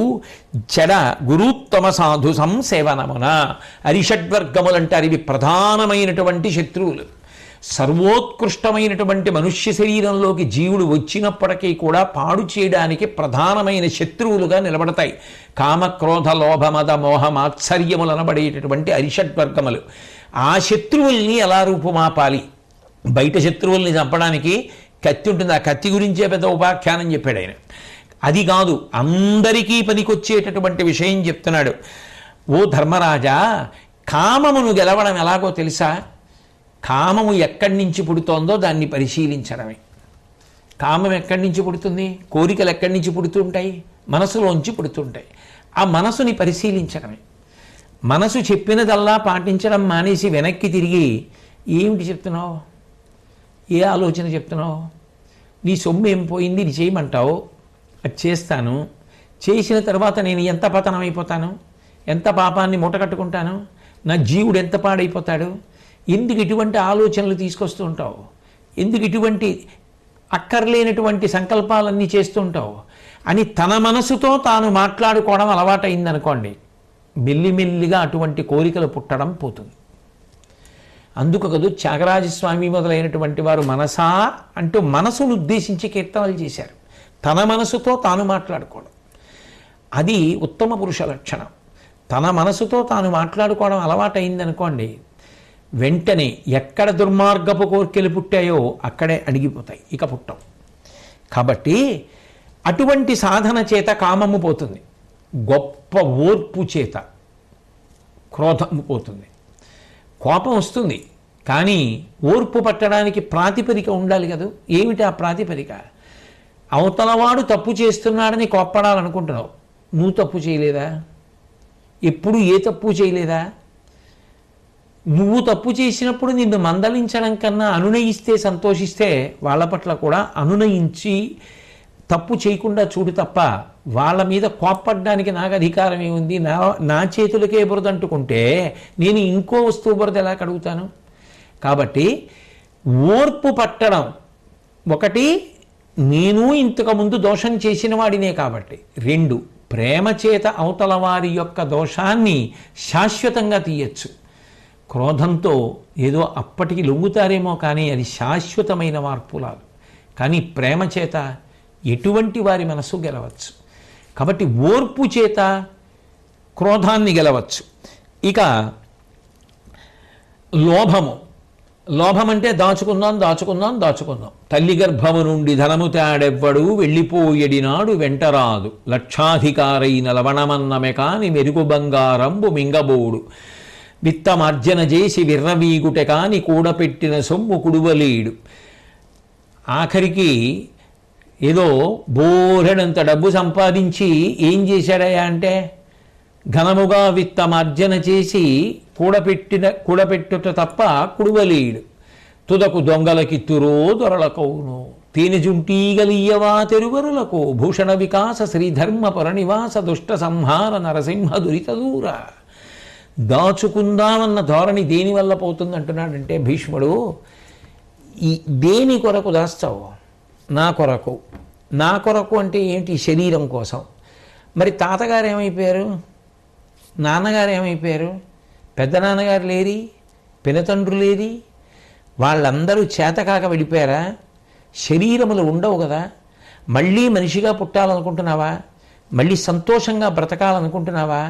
చెడ గురుత్తమ సాధు సంసేవనమున. అరిషడ్వర్గములంటారు. ఇవి ప్రధానమైనటువంటి శత్రువులు. సర్వోత్కృష్టమైనటువంటి మనుష్య శరీరంలోకి జీవుడు వచ్చినప్పటికీ కూడా పాడు చేయడానికి ప్రధానమైన శత్రువులుగా నిలబడతాయి. కామక్రోధ లోభమద మోహమాత్సర్యములు అనబడేటటువంటి అరిషడ్వర్గములు. ఆ శత్రువుల్ని ఎలా రూపుమాపాలి? బయట శత్రువుల్ని చంపడానికి కత్తి ఉంటుంది. ఆ కత్తి గురించే పెద్ద ఉపాఖ్యానం చెప్పాడు ఆయన. అది కాదు, అందరికీ పనికొచ్చేటటువంటి విషయం చెప్తున్నాడు. ఓ ధర్మరాజా, కామమును గెలవడం ఎలాగో తెలుసా? కామము ఎక్కడి నుంచి పుడుతోందో దాన్ని పరిశీలించడమే. కామం ఎక్కడి నుంచి పుడుతుంది? కోరికలు ఎక్కడి నుంచి పుడుతుంటాయి? మనసులోంచి పుడుతుంటాయి. ఆ మనసుని పరిశీలించడమే. మనసు చెప్పినదల్లా పాటించడం మానేసి వెనక్కి తిరిగి ఏమిటి చెప్తున్నావు, ఏ ఆలోచన చెప్తున్నావు, నీ సొమ్ము ఏం పోయింది, ఇది చేయమంటావు, అది చేస్తాను, చేసిన తర్వాత నేను ఎంత పతనం అయిపోతాను, ఎంత పాపాన్ని మూటకట్టుకుంటాను, నా జీవుడు ఎంత పాడైపోతాడు, ఎందుకు ఇటువంటి ఆలోచనలు తీసుకొస్తూ ఉంటావు, ఎందుకు ఇటువంటి అక్కర్లేనటువంటి సంకల్పాలన్నీ చేస్తుంటావు అని తన మనసుతో తాను మాట్లాడుకోవడం అలవాటైందనుకోండి, మెల్లిమెల్లిగా అటువంటి కోరికలు పుట్టడం పోతుంది. అందుకు కదూ త్యాగరాజస్వామి మొదలైనటువంటి వారు మనసా అంటూ మనసును ఉద్దేశించి కీర్తనలు చేశారు. తన మనసుతో తాను మాట్లాడుకోవడం అది ఉత్తమ పురుష లక్షణం. తన మనసుతో తాను మాట్లాడుకోవడం అలవాటైందనుకోండి, వెంటనే ఎక్కడ దుర్మార్గపు కోరికలు పుట్టాయో అక్కడే అడిగిపోతాయి, ఇక పుట్టం. కాబట్టి అటువంటి సాధన చేత కామము పోతుంది, గొప్ప ఓర్పు చేత క్రోధము పోతుంది. కోపం వస్తుంది, కానీ ఓర్పు పట్టడానికి ప్రాతిపదిక ఉండాలి కదా. ఏమిటి ఆ ప్రాతిపదిక? అవతలవాడు తప్పు చేస్తున్నాడని కోప్పడాలనుకుంటున్నావు, నువ్వు తప్పు చేయలేదా? ఎప్పుడు ఏ తప్పు చేయలేదా? నువ్వు తప్పు చేసినప్పుడు నిన్ను మందలించడం కన్నా అనునయిస్తే సంతోషిస్తే వాళ్ళ పట్ల కూడా అనునయించి తప్పు చేయకుండా చూడు తప్ప వాళ్ళ మీద కోప్పడ్డానికి నాకు అధికారం ఏముంది? నా చేతులకే బురదంటుకుంటే నేను ఇంకో వస్తువు బురద ఎలా కడుగుతాను? కాబట్టి ఓర్పు పట్టడం ఒకటి, నేను ఇంతకుముందు దోషం చేసిన వాడినే కాబట్టి. రెండు, ప్రేమ చేత అవతల వారి యొక్క దోషాన్ని శాశ్వతంగా తీయచ్చు. క్రోధంతో ఏదో అప్పటికి లొంగుతారేమో కానీ అది శాశ్వతమైన మార్పు రాదు. కానీ ప్రేమ చేత ఎటువంటి వారి మనసు గెలవచ్చు. కాబట్టి ఓర్పు చేత క్రోధాన్ని గెలవచ్చు. ఇక లోభము. లోభం అంటే దాచుకుందాం దాచుకుందాం దాచుకుందాం. తల్లి గర్భము నుండి ధనము తాడెవ్వడు వెళ్ళిపోయడినాడు వెంటరాదు, లక్షాధికారైన లవణమన్నమె కాని మెరుగు బంగారంబు మింగబోడు, విత్తమార్జన చేసి విర్రవీగుటె కాని కూడపెట్టిన సొమ్ము కుడువలేడు. ఆఖరికి ఏదో బోరెడంత డబ్బు సంపాదించి ఏం చేశాడయా అంటే, ఘనముగా విత్తమార్జన చేసి కూడపెట్టుట తప్ప కుడువలేడు, తుదకు దొంగలకిత్తురో దొరలకౌను, తేనెజుంటీగలియ్యవా తెరువరులకు, భూషణ వికాస శ్రీధర్మ పరనివాస దుష్ట సంహార నరసింహ దురిత దూర. దాచుకుందామన్న ధోరణి దేనివల్ల పోతుంది అంటున్నాడంటే భీష్ముడు, ఈ దేని కొరకు దాస్తావు? నా కొరకు. నా కొరకు అంటే ఏంటి? శరీరం కోసం. మరి తాతగారు ఏమైపోయారు? నాన్నగారు ఏమైపోయారు? పెద్ద నాన్నగారు లేరి? పినతండ్రులు లేరి? వాళ్ళందరూ చేతకాక వెళ్ళిపోయారా? శరీరములు ఉండవు కదా. మళ్ళీ మనిషిగా పుట్టాలనుకుంటున్నావా? మళ్ళీ సంతోషంగా బ్రతకాలనుకుంటున్నావా?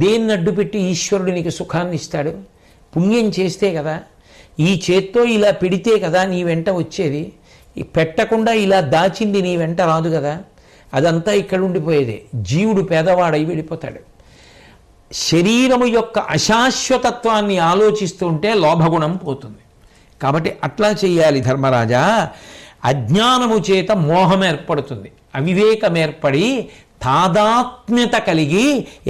దేన్ని అడ్డుపెట్టి ఈశ్వరుడు నీకు సుఖాన్ని ఇస్తాడు? పుణ్యం చేస్తే కదా. ఈ చేత్తో ఇలా పెడితే కదా నీ వెంట వచ్చేది. పెట్టకుండా ఇలా దాచింది నీ వెంట రాదు కదా. అదంతా ఇక్కడ ఉండిపోయేదే. జీవుడు పేదవాడై వెళ్ళిపోతాడు. శరీరము యొక్క అశాశ్వతత్వాన్ని ఆలోచిస్తుంటే లోభగుణం పోతుంది. కాబట్టి అట్లా చేయాలి ధర్మరాజా. అజ్ఞానము చేత మోహం ఏర్పడుతుంది, అవివేకం ఏర్పడి తాదాత్మ్యత కలిగి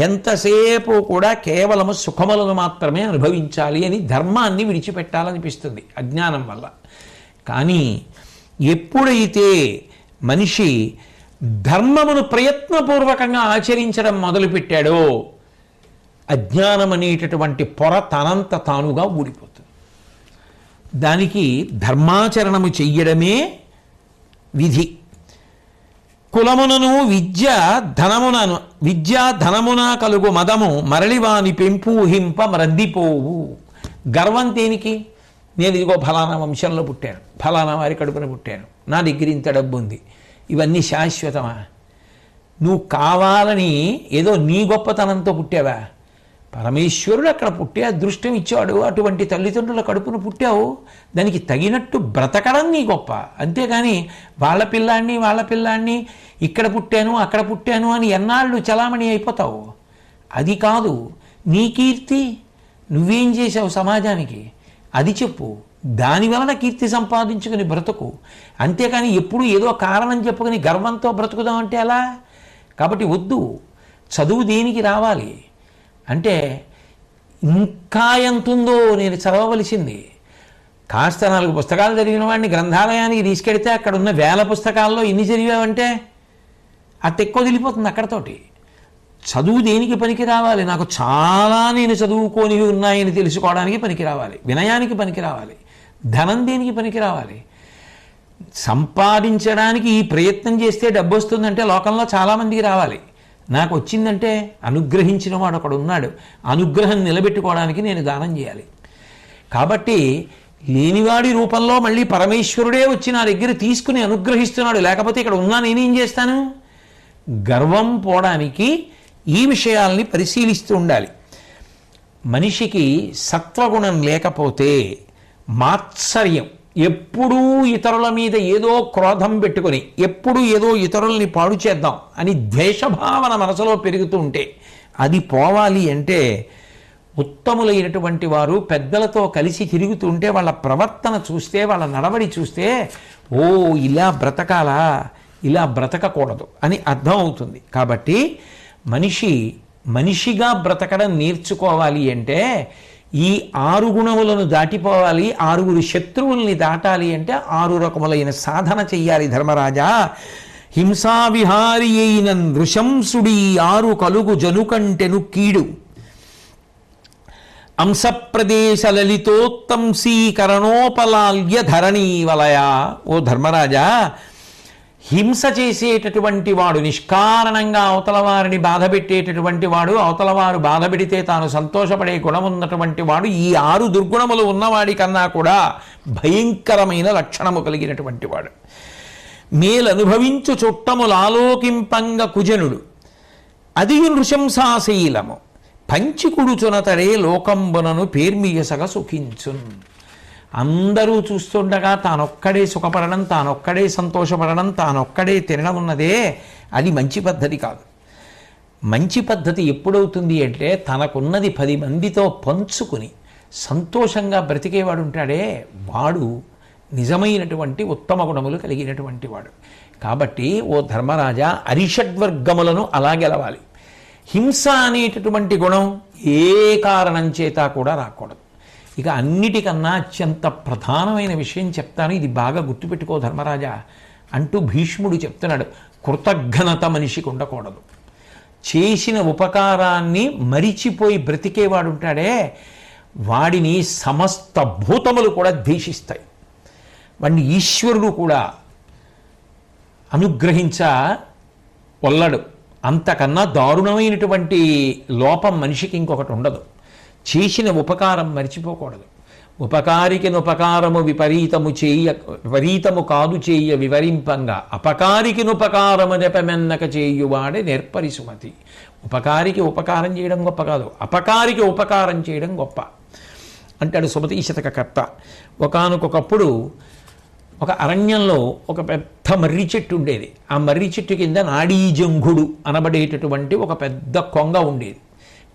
ఎంతసేపు కూడా కేవలము సుఖములను మాత్రమే అనుభవించాలి అని ధర్మాన్ని విడిచిపెట్టాలనిపిస్తుంది అజ్ఞానం వల్ల. కానీ ఎప్పుడైతే మనిషి ధర్మమును ప్రయత్నపూర్వకంగా ఆచరించడం మొదలుపెట్టాడో అజ్ఞానం అనేటటువంటి పొర తనంత తానుగా ఊడిపోతుంది. దానికి ధర్మాచరణము చెయ్యడమే విధి. కులమునను విద్యా ధనమున కలుగు మదము మరళివాని పెంపూహింప మ్రద్దిపోవు. గర్వం దేనికి? నేను ఇదిగో ఫలానా వంశంలో పుట్టాను, ఫలానా వారి కడుపున పుట్టాను, నా దగ్గర ఇంత డబ్బు ఉంది. ఇవన్నీ శాశ్వతమా? నువ్వు కావాలని ఏదో నీ గొప్పతనంతో పుట్టావా? పరమేశ్వరుడు అక్కడ పుట్టే అదృష్టం ఇచ్చాడు. అటువంటి తల్లిదండ్రుల కడుపున పుట్టావు, దానికి తగినట్టు బ్రతకడం నీ గొప్ప. అంతేగాని వాళ్ళ పిల్లాన్ని ఇక్కడ పుట్టాను అక్కడ పుట్టాను అని ఎన్నాళ్ళు చలామణి అయిపోతావు. అది కాదు నీ కీర్తి. నువ్వేం చేసావు సమాజానికి అది చెప్పు. దాని వలన కీర్తి సంపాదించుకుని బ్రతుకు. అంతేకాని ఎప్పుడు ఏదో కారణం చెప్పుకొని గర్వంతో బ్రతుకుదామంటే ఎలా? కాబట్టి వద్దు. చదువు దేనికి రావాలి అంటే ఇంకా ఎంతుందో నేను చదవవలసింది. కాస్త 4 పుస్తకాలు చదివిన వాడిని గ్రంథాలయానికి తీసుకెడితే అక్కడ ఉన్న 1000 పుస్తకాల్లో ఇన్ని చదివావంటే అట్ట ఎక్కువ తెలిపోతుంది అక్కడతోటి. చదువు దేనికి పనికి రావాలి? నాకు చాలా నేను చదువుకోనివి ఉన్నాయని తెలుసుకోవడానికి పనికి రావాలి, వినయానికి పనికి రావాలి. ధనం దేనికి పనికి రావాలి? సంపాదించడానికి ఈ ప్రయత్నం చేస్తే డబ్బు వస్తుందంటే లోకంలో చాలామందికి రావాలి. నాకు వచ్చిందంటే అనుగ్రహించిన వాడు ఒకడు ఉన్నాడు, అనుగ్రహం నిలబెట్టుకోవడానికి నేను దానం చేయాలి. కాబట్టి లేనివాడి రూపంలో మళ్ళీ పరమేశ్వరుడే వచ్చి నా దగ్గర తీసుకుని అనుగ్రహిస్తున్నాడు, లేకపోతే ఇక్కడ ఉన్నా నేనేం చేస్తాను? గర్వం పోవడానికి ఈ విషయాల్ని పరిశీలిస్తూ ఉండాలి. మనిషికి సత్వగుణం లేకపోతే మాత్సర్యం, ఎప్పుడూ ఇతరుల మీద ఏదో క్రోధం పెట్టుకొని ఎప్పుడూ ఏదో ఇతరుల్ని పాడు చేద్దాం అని ద్వేషభావన మనసులో పెరుగుతూ ఉంటే, అది పోవాలి అంటే ఉత్తములైనటువంటి వారు పెద్దలతో కలిసి తిరుగుతుంటే వాళ్ళ ప్రవర్తన చూస్తే, వాళ్ళ నడవడి చూస్తే, ఓ ఇలా బ్రతకాలా, ఇలా బ్రతకకూడదు అని అర్థం అవుతుంది. కాబట్టి మనిషిగా బ్రతకడం నేర్చుకోవాలి అంటే ఈ 6 గుణములను దాటిపోవాలి. 6 శత్రువుల్ని దాటాలి అంటే 6 రకములైన సాధన చెయ్యాలి ధర్మరాజా. హింసా విహారి అయిన నృశంసుడి 6 కలుగు జనుకంటెను కీడు, అంశప్రదేశ లలితోత్తంసీకరణోపలాల్య ధరణీ వలయ. ఓ ధర్మరాజా, హింస చేసేటటువంటి వాడు, నిష్కారణంగా అవతల వారిని బాధ పెట్టేటటువంటి వాడు, అవతల వారు బాధ పెడితే తాను సంతోషపడే గుణం ఉన్నటువంటి వాడు, ఈ 6 దుర్గుణములు ఉన్నవాడి కన్నా కూడా భయంకరమైన లక్షణము కలిగినటువంటి వాడు. మేలనుభవించు చుట్టములాలోకింపంగ కుజనుడు, అది నృశంసాశీలము పంచికుడుచునతడే లోకంబునను పేర్మియసగ సుఖించున్. అందరూ చూస్తుండగా తానొక్కడే సుఖపడడం, తానొక్కడే సంతోషపడడం, తానొక్కడే తినడం ఉన్నదే, అది మంచి పద్ధతి కాదు. మంచి పద్ధతి ఎప్పుడవుతుంది అంటే తనకున్నది 10 మందితో పంచుకుని సంతోషంగా బ్రతికేవాడు ఉంటాడే, వాడు నిజమైనటువంటి ఉత్తమ గుణములు కలిగినటువంటి వాడు. కాబట్టి ఓ ధర్మరాజా, అరిషడ్వర్గములను అలా గెలవాలి. హింస అనేటటువంటి గుణం ఏ కారణం చేత కూడా రాకూడదు. ఇక అన్నిటికన్నా అత్యంత ప్రధానమైన విషయం చెప్తాను, ఇది బాగా గుర్తుపెట్టుకో ధర్మరాజా అంటూ భీష్ముడు చెప్తున్నాడు. కృతజ్ఞత మనిషికి ఉండకూడదు. చేసిన ఉపకారాన్ని మరిచిపోయి బ్రతికేవాడు ఉంటాడే, వాడిని సమస్త భూతములు కూడా ద్వేషిస్తాయి. వాడిని ఈశ్వరుడు కూడా ఒల్లడు. అంతకన్నా దారుణమైనటువంటి లోపం మనిషికి ఇంకొకటి ఉండదు. చేసిన ఉపకారం మర్చిపోకూడదు. ఉపకారికినుపకారము విపరీతము కాదు చేయ వివరింపంగా, అపకారికినుపకారము నెపమెన్నక చేయువాడే నేర్పరి సుమతి. ఉపకారికి ఉపకారం చేయడం గొప్ప కాదు, అపకారికి ఉపకారం చేయడం గొప్ప అంటాడు సుమతి శతకకర్త. ఒకానొకప్పుడు ఒక అరణ్యంలో ఒక పెద్ద మర్రి చెట్టు ఉండేది. ఆ మర్రి చెట్టు కింద నాడీజంఘుడు అనబడేటటువంటి ఒక పెద్ద కొంగ ఉండేది.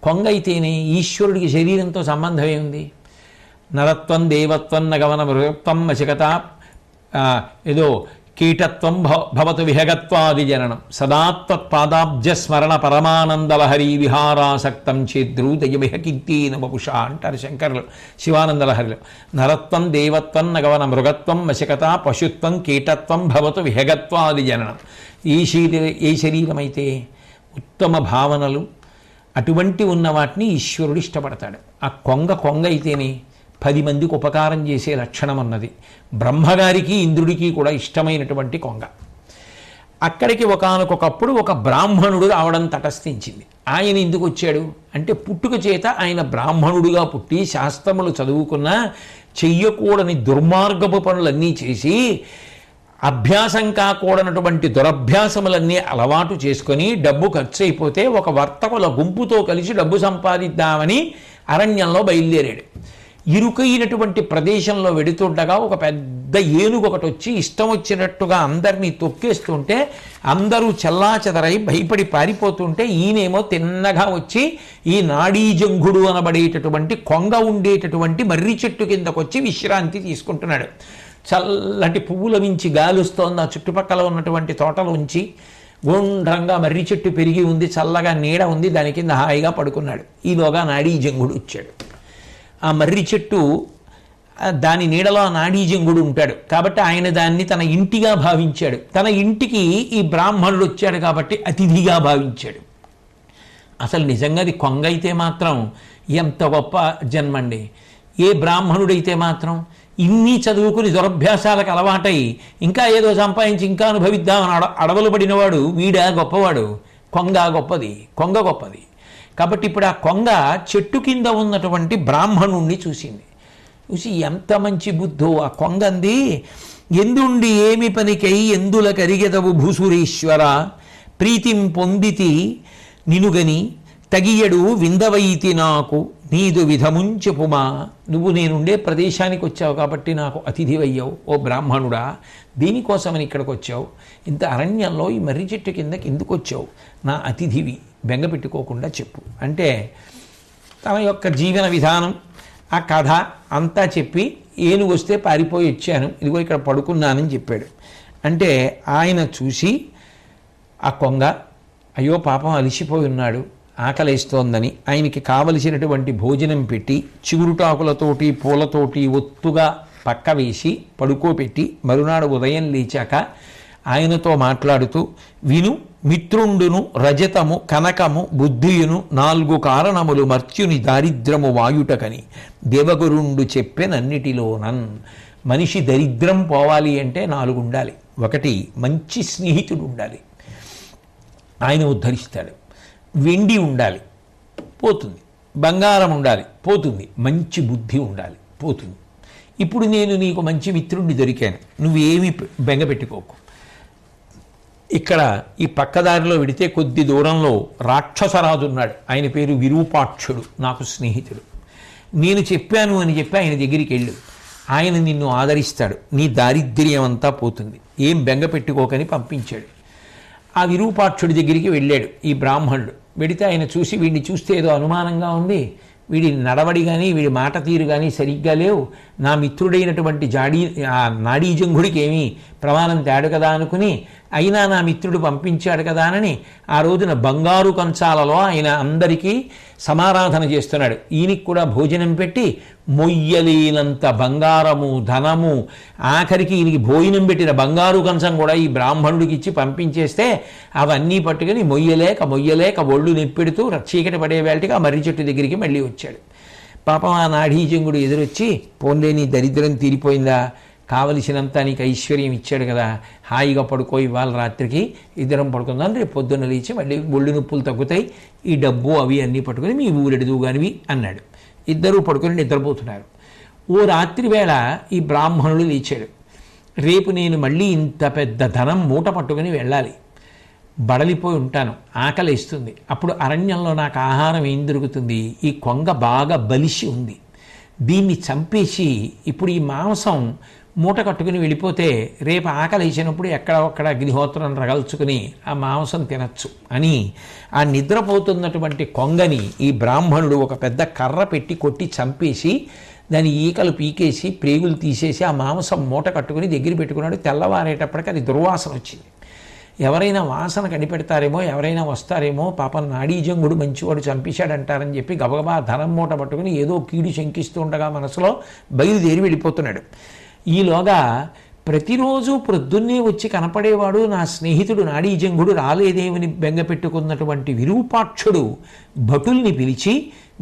కొంగ అయితేనే ఈశ్వరుడికి శరీరంతో సంబంధం ఏముంది? నరత్వం, దేవత్వం, నగవన మృగత్వం, మశకత, ఏదో కీటత్వం భవతు విహగత్వాది జననం, సదాత్వత్పాదాబ్జ స్మరణ పరమానందలహరి విహారాసక్తం చేద్రూదయమిహ కీర్తీన వపుష అంటారు శంకరులు శివానందలహరిలో. నరత్వం, దేవత్వం, నగవన మృగత్వం, మశకత, పశుత్వం, కీటత్వం భవతు విహగత్వాది జననం. ఏ శరీరం అయితే ఉత్తమ భావనలు అటువంటి ఉన్న వాటిని ఈశ్వరుడు ఇష్టపడతాడు. ఆ కొంగ అయితేనే 10 మందికి ఉపకారం చేసే లక్షణం అన్నది. బ్రహ్మగారికి ఇంద్రుడికి కూడా ఇష్టమైనటువంటి కొంగ. అక్కడికి ఒకానొకప్పుడు ఒక బ్రాహ్మణుడు రావడం తటస్థించింది. ఆయన ఎందుకు వచ్చాడు అంటే, పుట్టుక చేత ఆయన బ్రాహ్మణుడుగా పుట్టి శాస్త్రములు చదువుకున్న, చెయ్యకూడని దుర్మార్గపు పనులన్నీ చేసి అభ్యాసం కాకూడనటువంటి దురభ్యాసములన్నీ అలవాటు చేసుకొని డబ్బు ఖర్చు అయిపోతే ఒక వర్తకుల గుంపుతో కలిసి డబ్బు సంపాదిద్దామని అరణ్యంలో బయలుదేరాడు. ఇరుకైనటువంటి ప్రదేశంలో వెడుతుండగా ఒక పెద్ద ఏనుగు ఒకటి వచ్చి ఇష్టం వచ్చినట్టుగా అందరినీ తొక్కేస్తుంటే అందరూ చెల్లాచెదరై భయపడి పారిపోతుంటే ఈయనేమో తిన్నగా వచ్చి ఈ నాడీజంఘుడు అనబడేటటువంటి కొంగ ఉండేటటువంటి మర్రి చెట్టు కిందకొచ్చి విశ్రాంతి తీసుకుంటున్నాడు. చల్లటి పువ్వుల మించి గాలుస్తోంది. ఆ చుట్టుపక్కల ఉన్నటువంటి తోటలోంచి గుండ్రంగా మర్రి చెట్టు పెరిగి ఉంది, చల్లగా నీడ ఉంది, దాని కింద హాయిగా పడుకున్నాడు. ఈలోగా నాడీజంఘుడు వచ్చాడు. ఆ మర్రి చెట్టు దాని నీడలో నాడీజంఘుడు ఉంటాడు కాబట్టి ఆయన దాన్ని తన ఇంటిగా భావించాడు. తన ఇంటికి ఈ బ్రాహ్మణుడు వచ్చాడు కాబట్టి అతిథిగా భావించాడు. అసలు నిజంగా అది కొంగ అయితే మాత్రం ఎంత గొప్ప జన్మండి. ఏ బ్రాహ్మణుడైతే మాత్రం ఇన్ని చదువుకుని దురభ్యాసాలకు అలవాటై ఇంకా ఏదో సంపాదించి ఇంకా అనుభవిద్దామని అడవులు పడినవాడు వీడా గొప్పవాడు, కొంగ గొప్పది, కొంగ గొప్పది. కాబట్టి ఇప్పుడు ఆ కొంగ చెట్టు కింద ఉన్నటువంటి బ్రాహ్మణుణ్ణి చూసింది. చూసి ఎంత మంచి బుద్ధో ఆ కొంగంది, ఎందుండి ఏమి పనికై ఎందుల కరిగెదవు భూసురేశ్వర, ప్రీతిం పొందితి నినుగని తగియడు విందవైతి నాకు నీదు విధముంచెపుమా. నువ్వు నేనుండే ప్రదేశానికి వచ్చావు కాబట్టి నాకు అతిథివయ్యావు ఓ బ్రాహ్మణుడా, దీనికోసమని ఇక్కడికి వచ్చావు, ఇంత అరణ్యంలో ఈ మర్రి చెట్టు కిందకి ఎందుకు వచ్చావు, నా అతిథివి, బెంగ పెట్టుకోకుండా చెప్పు అంటే తన యొక్క జీవన విధానం ఆ కథ అంతా చెప్పి ఏనుగు వస్తే పారిపోయి వచ్చాను, ఇదిగో ఇక్కడ పడుకున్నానని చెప్పాడు. అంటే ఆయన చూసి ఆ కొంగ అయ్యో పాపం అలిసిపోయి ఉన్నాడు, ఆకలేస్తోందని ఆయనకి కావలసినటువంటి భోజనం పెట్టి చిగురుటాకులతోటి పూలతోటి ఒత్తుగా పక్క వేసి పడుకోబెట్టి మరునాడు ఉదయం లేచాక ఆయనతో మాట్లాడుతూ, విను మిత్రుండును రజతము కనకము బుద్ధియును 4 కారణములు మర్త్యుని దారిద్రము వాయుటకని దేవగురుండు చెప్పెనన్నిటిలోనన్. మనిషి దరిద్రం పోవాలి అంటే 4 ఉండాలి. 1 మంచి స్నేహితుడు ఉండాలి, ఆయన ఉద్ధరిస్తాడు. వెండి ఉండాలి, పోతుంది. బంగారం ఉండాలి, పోతుంది. మంచి బుద్ధి ఉండాలి, పోతుంది. ఇప్పుడు నేను నీకు మంచి మిత్రుడిని దొరికాను, నువ్వేమీ బెంగ పెట్టుకోకు. ఇక్కడ ఈ పక్కదారిలో విడితే కొద్ది దూరంలో రాక్షసరాజు ఉన్నాడు, ఆయన పేరు విరూపాక్షుడు, నాకు స్నేహితుడు. నేను చెప్పాను అని చెప్పి ఆయన దగ్గరికి వెళ్ళు, ఆయన నిన్ను ఆదరిస్తాడు, నీ దారిద్ర్యం అంతా పోతుంది, ఏం బెంగ పెట్టుకోకని పంపించాడు. ఆ విరూపాక్షుడి దగ్గరికి వెళ్ళాడు ఈ బ్రాహ్మణుడు. వెడితే ఆయన చూసి వీడిని చూస్తే ఏదో అనుమానంగా ఉంది, వీడి నడవడి కానీ వీడి మాట తీరు కానీ సరిగ్గా లేవు, నా మిత్రుడైనటువంటి ఆ నాడీజంఘుడికి ఏమీ ప్రమాణం తేడు కదా అనుకుని, అయినా నా మిత్రుడు పంపించాడు కదా అని ఆ రోజున బంగారు కంచాలలో ఆయన అందరికీ సమారాధన చేస్తున్నాడు. ఈయనకి కూడా భోజనం పెట్టి మొయ్యలేనంత బంగారము ధనము, ఆఖరికి ఈయనకి భోజనం పెట్టిన బంగారు కంచం కూడా ఈ బ్రాహ్మణుడికి ఇచ్చి పంపించేస్తే అవన్నీ పట్టుకుని మొయ్యలేక ఒళ్ళు నెప్పెడుతూ చీకటి పడే వేళటికి ఆ మర్రి చెట్టు దగ్గరికి మళ్ళీ వచ్చాడు. పాపం ఆ నాడీజంగుడు ఎదురొచ్చి, పోన్లే నీ దరిద్రం తీరిపోయిందా, కావలసినంత నీకు ఐశ్వర్యం ఇచ్చాడు కదా, హాయిగా పడుకో, ఇవాళ రాత్రికి ఇద్దరం పడుకుందాం, రేపు పొద్దున్న లేచి మళ్ళీ ఒళ్ళు నొప్పులు తగ్గుతాయి, ఈ డబ్బు అవి అన్నీ పట్టుకుని మీ ఊరెడుదు కానివి అన్నాడు. ఇద్దరూ పడుకొని నిద్రపోతున్నారు. ఓ రాత్రి వేళ ఈ బ్రాహ్మణుడు లేచాడు, రేపు నేను మళ్ళీ ఇంత పెద్ద ధనం మూట పట్టుకుని వెళ్ళాలి, బడలిపోయి ఉంటాను, ఆకలిస్తుంది, అప్పుడు అరణ్యంలో నాకు ఆహారం ఏం దొరుకుతుంది, ఈ కొంగ బాగా బలిసి ఉంది, దీన్ని చంపేసి ఇప్పుడు ఈ మాంసం మూట కట్టుకుని వెళ్ళిపోతే రేపు ఆకలి వేసినప్పుడు ఎక్కడొక్కడ అగ్నిహోత్రం రగల్చుకుని ఆ మాంసం తినచ్చు అని ఆ నిద్రపోతున్నటువంటి కొంగని ఈ బ్రాహ్మణుడు ఒక పెద్ద కర్ర పెట్టి కొట్టి చంపేసి దాని ఈకలు పీకేసి ప్రేగులు తీసేసి ఆ మాంసం మూట కట్టుకుని దగ్గర పెట్టుకున్నాడు. తెల్లవారేటప్పటికి అది దుర్వాసన వచ్చింది. ఎవరైనా వాసన కనిపెడతారేమో, ఎవరైనా వస్తారేమో, పాపం నాడీజంగుడు మంచివాడు చంపేశాడంటారని చెప్పి గబగబా ధనం మూట పట్టుకుని ఏదో కీడు శంకిస్తూ ఉండగా మనసులో బయలుదేరి వెళ్ళిపోతున్నాడు. ఈలోగా ప్రతిరోజు ప్రొద్దున్నే వచ్చి కనపడేవాడు నా స్నేహితుడు నాడీజంగుడు రాలేదేమని బెంగ పెట్టుకున్నటువంటి విరూపాక్షుడు భటుల్ని పిలిచి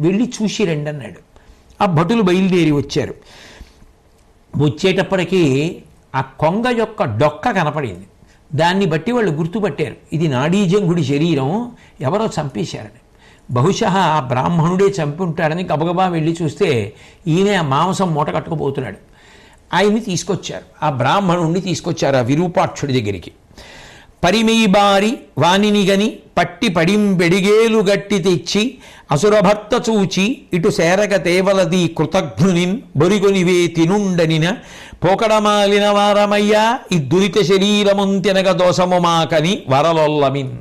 వెళ్ళి చూసి రండి అన్నాడు. ఆ భటులు బయలుదేరి వచ్చారు. వచ్చేటప్పటికీ ఆ కొంగ యొక్క డొక్క కనపడింది. దాన్ని బట్టి వాళ్ళు గుర్తుపట్టారు, ఇది నాడీజంగుడి శరీరం, ఎవరో చంపేశారని. బహుశా ఆ బ్రాహ్మణుడే చంపి ఉంటాడని గబగబా వెళ్ళి చూస్తే ఈయనే ఆ మాంసం మూట కట్టుకుపోతున్నాడు. ఆయన్ని తీసుకొచ్చారు, ఆ బ్రాహ్మణుడిని తీసుకొచ్చారు ఆ విరూపాక్షుడి దగ్గరికి. పరిమీబారి వానిని గని పట్టి పడింబెడిగేలు గట్టి తెచ్చి అసురభర్త చూచి ఇటు సేరగ తేవలది కృతఘ్నునిన్ బొరిగొనివే తినుండనిన పోకడమాలిన వారమయ్యా ఈ దురిత శరీరముంతెనగ దోషము మాకని వరలొల్లమిన్.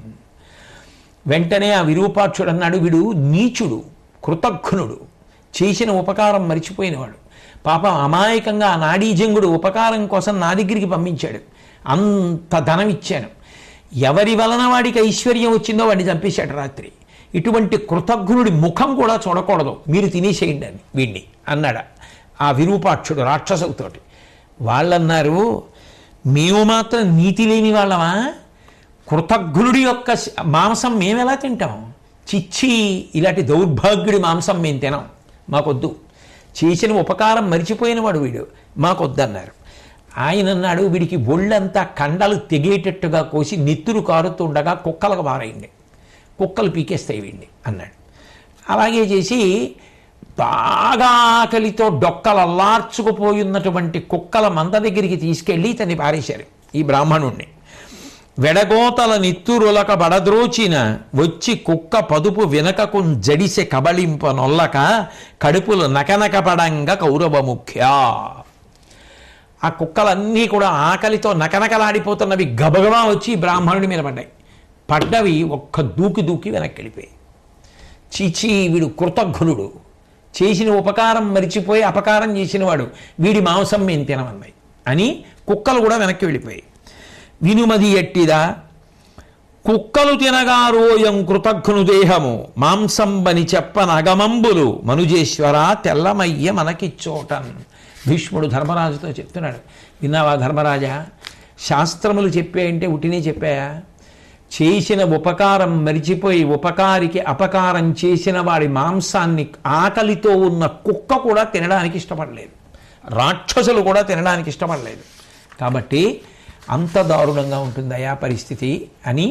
వెంటనే ఆ విరూపాక్షుడు అన్నాడు, వీడు నీచుడు, కృతఘ్నుడు, చేసిన ఉపకారం మరిచిపోయినవాడు, పాపం అమాయకంగా ఆ నాడీజంగుడు ఉపకారం కోసం నా దగ్గరికి పంపించాడు, అంత ధనం ఇచ్చాను, ఎవరి వలన వాడికి ఐశ్వర్యం వచ్చిందో వాడిని చంపేశాడు రాత్రి, ఇటువంటి కృతజ్ఞుడి ముఖం కూడా చూడకూడదు, మీరు తినేసేయండి అని వీడిని అన్నాడు ఆ విరూపాక్షుడు రాక్షసుతోటి. వాళ్ళన్నారు, మేము మాత్రం నీతి లేని వాళ్ళమా, కృతజ్ఞుడి యొక్క మాంసం మేమెలా తింటాం, చిచ్చి ఇలాంటి దౌర్భాగ్యుడి మాంసం మేము తినాం, మాకొద్దు, చేసిన ఉపకారం మరిచిపోయినవాడు వీడు, మాకొద్దన్నారు. ఆయన అన్నాడు, వీడికి ఒళ్ళంతా కండలు తెగేటట్టుగా కోసి నెత్తురు కారుతుండగా కుక్కలకు బారైంది, కుక్కలు పీకేస్తాయి వీడిని అన్నాడు. అలాగే చేసి బాగా ఆకలితో డొక్కలల్లార్చుకుపోయినటువంటి కుక్కల మంద దగ్గరికి తీసుకెళ్ళి ఇతన్ని పారేశారు ఈ బ్రాహ్మణుణ్ణి. వెడగోతల నిత్తురులక బడద్రోచిన వచ్చి కుక్క పదుపు వెనకకు జడిసె కబళింప నొల్లక కడుపులు నకనకపడంగా కౌరవ ముఖ్య. ఆ కుక్కలన్నీ కూడా ఆకలితో నకనకలాడిపోతున్నవి గబగబా వచ్చి బ్రాహ్మణుడి మీద పడ్డాయి. పడ్డవి ఒక్క దూకి వెనక్కి వెళ్ళిపోయాయి. చీచీ, వీడు కృతజ్ఞుడు, చేసిన ఉపకారం మరిచిపోయి అపకారం చేసినవాడు, వీడి మాంసం మేము తినమన్నాయి అని కుక్కలు కూడా వెనక్కి వెళ్ళిపోయాయి. వినుమది ఎట్టిదా కుక్కలు తినగా రోయం కృతజ్ఞును దేహము మాంసంబని చెప్పనగమంబులు మనుజేశ్వర తెల్లమయ్య మనకిచ్చోటన్. భీష్ముడు ధర్మరాజుతో చెప్తున్నాడు, విన్నావా ధర్మరాజా, శాస్త్రములు చెప్పాయంటే ఉట్టినే చెప్పాయా? చేసిన ఉపకారం మరిచిపోయి ఉపకారికి అపకారం చేసిన వాడి మాంసాన్ని ఆకలితో ఉన్న కుక్క కూడా తినడానికి ఇష్టపడలేదు, రాక్షసులు కూడా తినడానికి ఇష్టపడలేదు. కాబట్టి అంత దారుణంగా ఉంటుందయా పరిస్థితి అని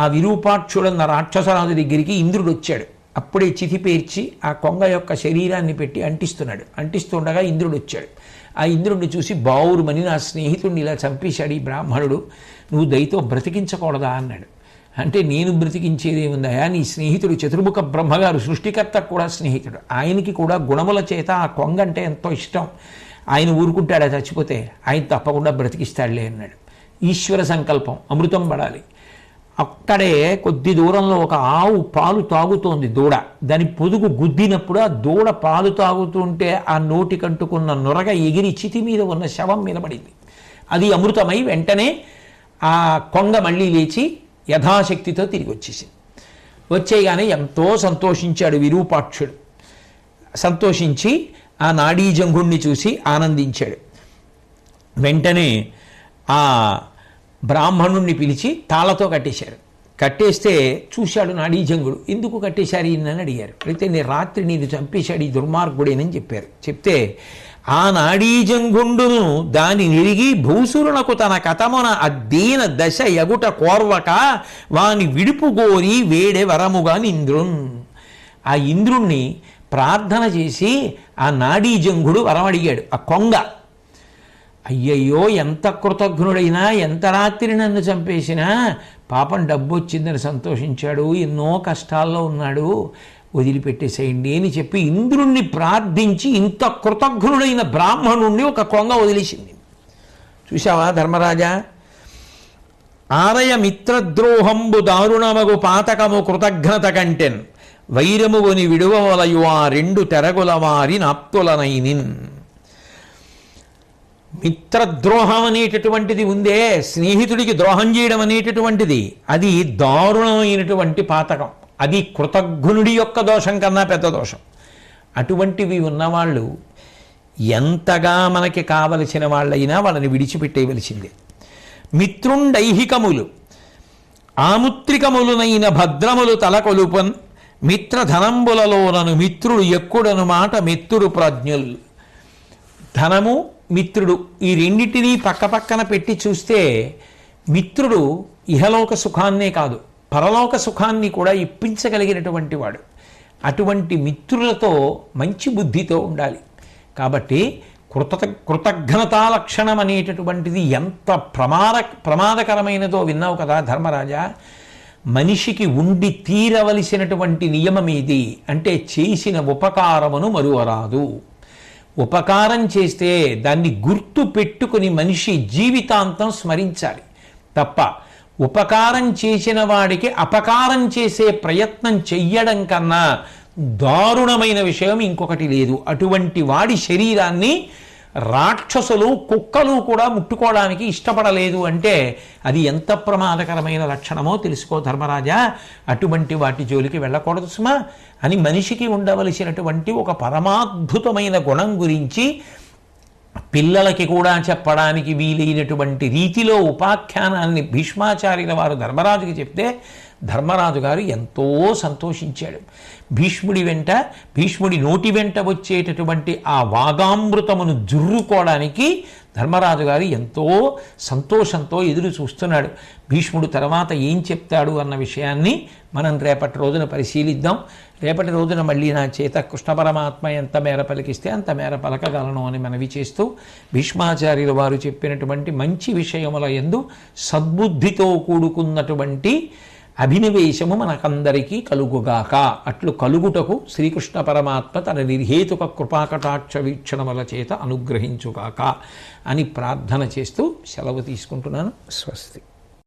ఆ విరూపాక్షుడన్న రాక్షసరాజు దగ్గరికి ఇంద్రుడు వచ్చాడు. అప్పుడే చితి పేర్చి ఆ కొంగ యొక్క శరీరాన్ని పెట్టి అంటిస్తున్నాడు. అంటిస్తుండగా ఇంద్రుడు వచ్చాడు. ఆ ఇంద్రుడిని చూసి బావురుమని, నా స్నేహితుడిని ఇలా చంపేశాడు ఈ బ్రాహ్మణుడు, నువ్వు దయతో బ్రతికించకూడదా అన్నాడు. అంటే నేను బ్రతికించేదేముందయా, నీ స్నేహితుడు చతుర్ముఖ బ్రహ్మగారు సృష్టికర్తకు కూడా స్నేహితుడు, ఆయనకి కూడా గుణముల చేత ఆ కొంగ అంటే ఎంతో ఇష్టం, ఆయన ఊరుకుంటాడా చచ్చిపోతే? ఆయన తప్పకుండా బ్రతికిస్తాడులే అన్నాడు. ఈశ్వర సంకల్పం, అమృతం పడాలి. అక్కడే కొద్ది దూరంలో ఒక ఆవు పాలు తాగుతోంది, దూడ. దాని పొదుగు గుద్దినప్పుడు ఆ దూడ పాలు తాగుతుంటే ఆ నోటికంటుకున్న నొరగ ఎగిరి చితి మీద ఉన్న శవం మీద పడింది. అది అమృతమై వెంటనే ఆ కొంగ మళ్ళీ లేచి యథాశక్తితో తిరిగి వచ్చేసింది. వచ్చేయగానే ఎంతో సంతోషించాడు విరూపాక్షుడు. సంతోషించి ఆ నాడీజంఘుణ్ణి చూసి ఆనందించాడు. వెంటనే ఆ బ్రాహ్మణుణ్ణి పిలిచి తాళతో కట్టేశారు. కట్టేస్తే చూశాడు నాడీజంగుడు. ఎందుకు కట్టేశారు ఈయనని అడిగారు. అయితే నేను రాత్రి నేను చంపేశాడు ఈ దుర్మార్గుడేనని చెప్పారు. చెప్తే ఆ నాడీజంగుండును దాని నిరిగి భూసురునకు తన కథమున అద్దీన దశ ఎగుట కోర్వక వాని విడుపుగోరి వేడే వరముగా ఇంద్రున్. ఆ ఇంద్రుణ్ణి ప్రార్థన చేసి ఆ నాడీజంగుడు వరం అడిగాడు. ఆ కొంగ, అయ్యయ్యో ఎంత కృతజ్ఞుడైనా, ఎంత రాత్రి నన్ను చంపేసినా పాపం డబ్బు వచ్చిందని సంతోషించాడు, ఎన్నో కష్టాల్లో ఉన్నాడు, వదిలిపెట్టేసేయండి అని చెప్పి ఇంద్రుణ్ణి ప్రార్థించి ఇంత కృతజ్ఞుడైన బ్రాహ్మణుణ్ణి ఒక కొంగ వదిలేసింది. చూశావా ధర్మరాజా, ఆరయ మిత్రద్రోహంబు దారుణమగు పాతకము కృతజ్ఞత కంటెన్ వైరముని విడువవలయు ఆ రెండు తెరగుల వారి నాప్తులనైనిన్. మిత్రద్రోహం అనేటటువంటిది ఉందే, స్నేహితుడికి ద్రోహం చేయడం అనేటటువంటిది, అది దారుణమైనటువంటి పాతకం. అది కృతజ్ఞుడి యొక్క దోషం కన్నా పెద్ద దోషం. అటువంటివి ఉన్నవాళ్ళు ఎంతగా మనకి కావలసిన వాళ్ళైనా వాళ్ళని విడిచిపెట్టేయవలసిందే. మిత్రుండైహికములు ఆముత్రికములునైన భద్రములు తలకొలుపన్ మిత్రధనంబులలోనను మిత్రుడు ఎక్కుడను మాట మిత్రుడు ప్రజ్ఞుల్. ధనము మిత్రుడు ఈ రెండింటినీ పక్కపక్కన పెట్టి చూస్తే మిత్రుడు ఇహలోక సుఖాన్నే కాదు పరలోక సుఖాన్ని కూడా ఇప్పించగలిగినటువంటి వాడు. అటువంటి మిత్రులతో మంచి బుద్ధితో ఉండాలి. కాబట్టి కృతజ్ఞతా లక్షణం అనేటటువంటిది ఎంత ప్రమాదకరమైనదో విన్నావు కదా ధర్మరాజా. మనిషికి ఉండి తీరవలసినటువంటి నియమం ఇది. అంటే చేసిన ఉపకారమును మరువరాదు. ఉపకారం చేస్తే దాన్ని గుర్తు పెట్టుకుని మనిషి జీవితాంతం స్మరించాలి తప్ప ఉపకారం చేసిన వాడికి అపకారం చేసే ప్రయత్నం చెయ్యడం కన్నా దారుణమైన విషయం ఇంకొకటి లేదు. అటువంటి వాడి శరీరాన్ని రాక్షసులు కుక్కలు కూడా ముట్టుకోవడానికి ఇష్టపడలేదు అంటే అది ఎంత ప్రమాదకరమైన లక్షణమో తెలుసుకో ధర్మరాజా. అటువంటి వాటి జోలికి వెళ్ళకూడదు సుమా అని మనిషికి ఉండవలసినటువంటి ఒక పరమాద్భుతమైన గుణం గురించి పిల్లలకి కూడా చెప్పడానికి వీలైనటువంటి రీతిలో ఉపాఖ్యానాన్ని భీష్మాచార్యుల వారు ధర్మరాజుకి చెప్తే ధర్మరాజు గారు ఎంతో సంతోషించాడు. భీష్ముడి నోటి వెంట వచ్చేటటువంటి ఆ వాగామృతమును జుర్రుకోవడానికి ధర్మరాజు గారు ఎంతో సంతోషంతో ఎదురు చూస్తున్నాడు. భీష్ముడు తర్వాత ఏం చెప్తాడు అన్న విషయాన్ని మనం రేపటి రోజున పరిశీలిద్దాం. రేపటి రోజున మళ్ళీ నా చేత కృష్ణ పరమాత్మ ఎంత మేర పలికిస్తే అంత మేర పలకగలను అని మనవి చేస్తూ, భీష్మాచార్యుల వారు చెప్పినటువంటి మంచి విషయముల యందు సద్బుద్ధితో కూడుకున్నటువంటి అభినవేశము మనకందరికీ కలుగుగాక. అట్లు కలుగుటకు శ్రీకృష్ణ పరమాత్మ తన నిర్హేతుక కృపాకటాక్ష వీక్షణముల చేత అనుగ్రహించుగాక అని ప్రార్థన చేస్తూ సెలవు తీసుకుంటున్నాను. స్వస్తి.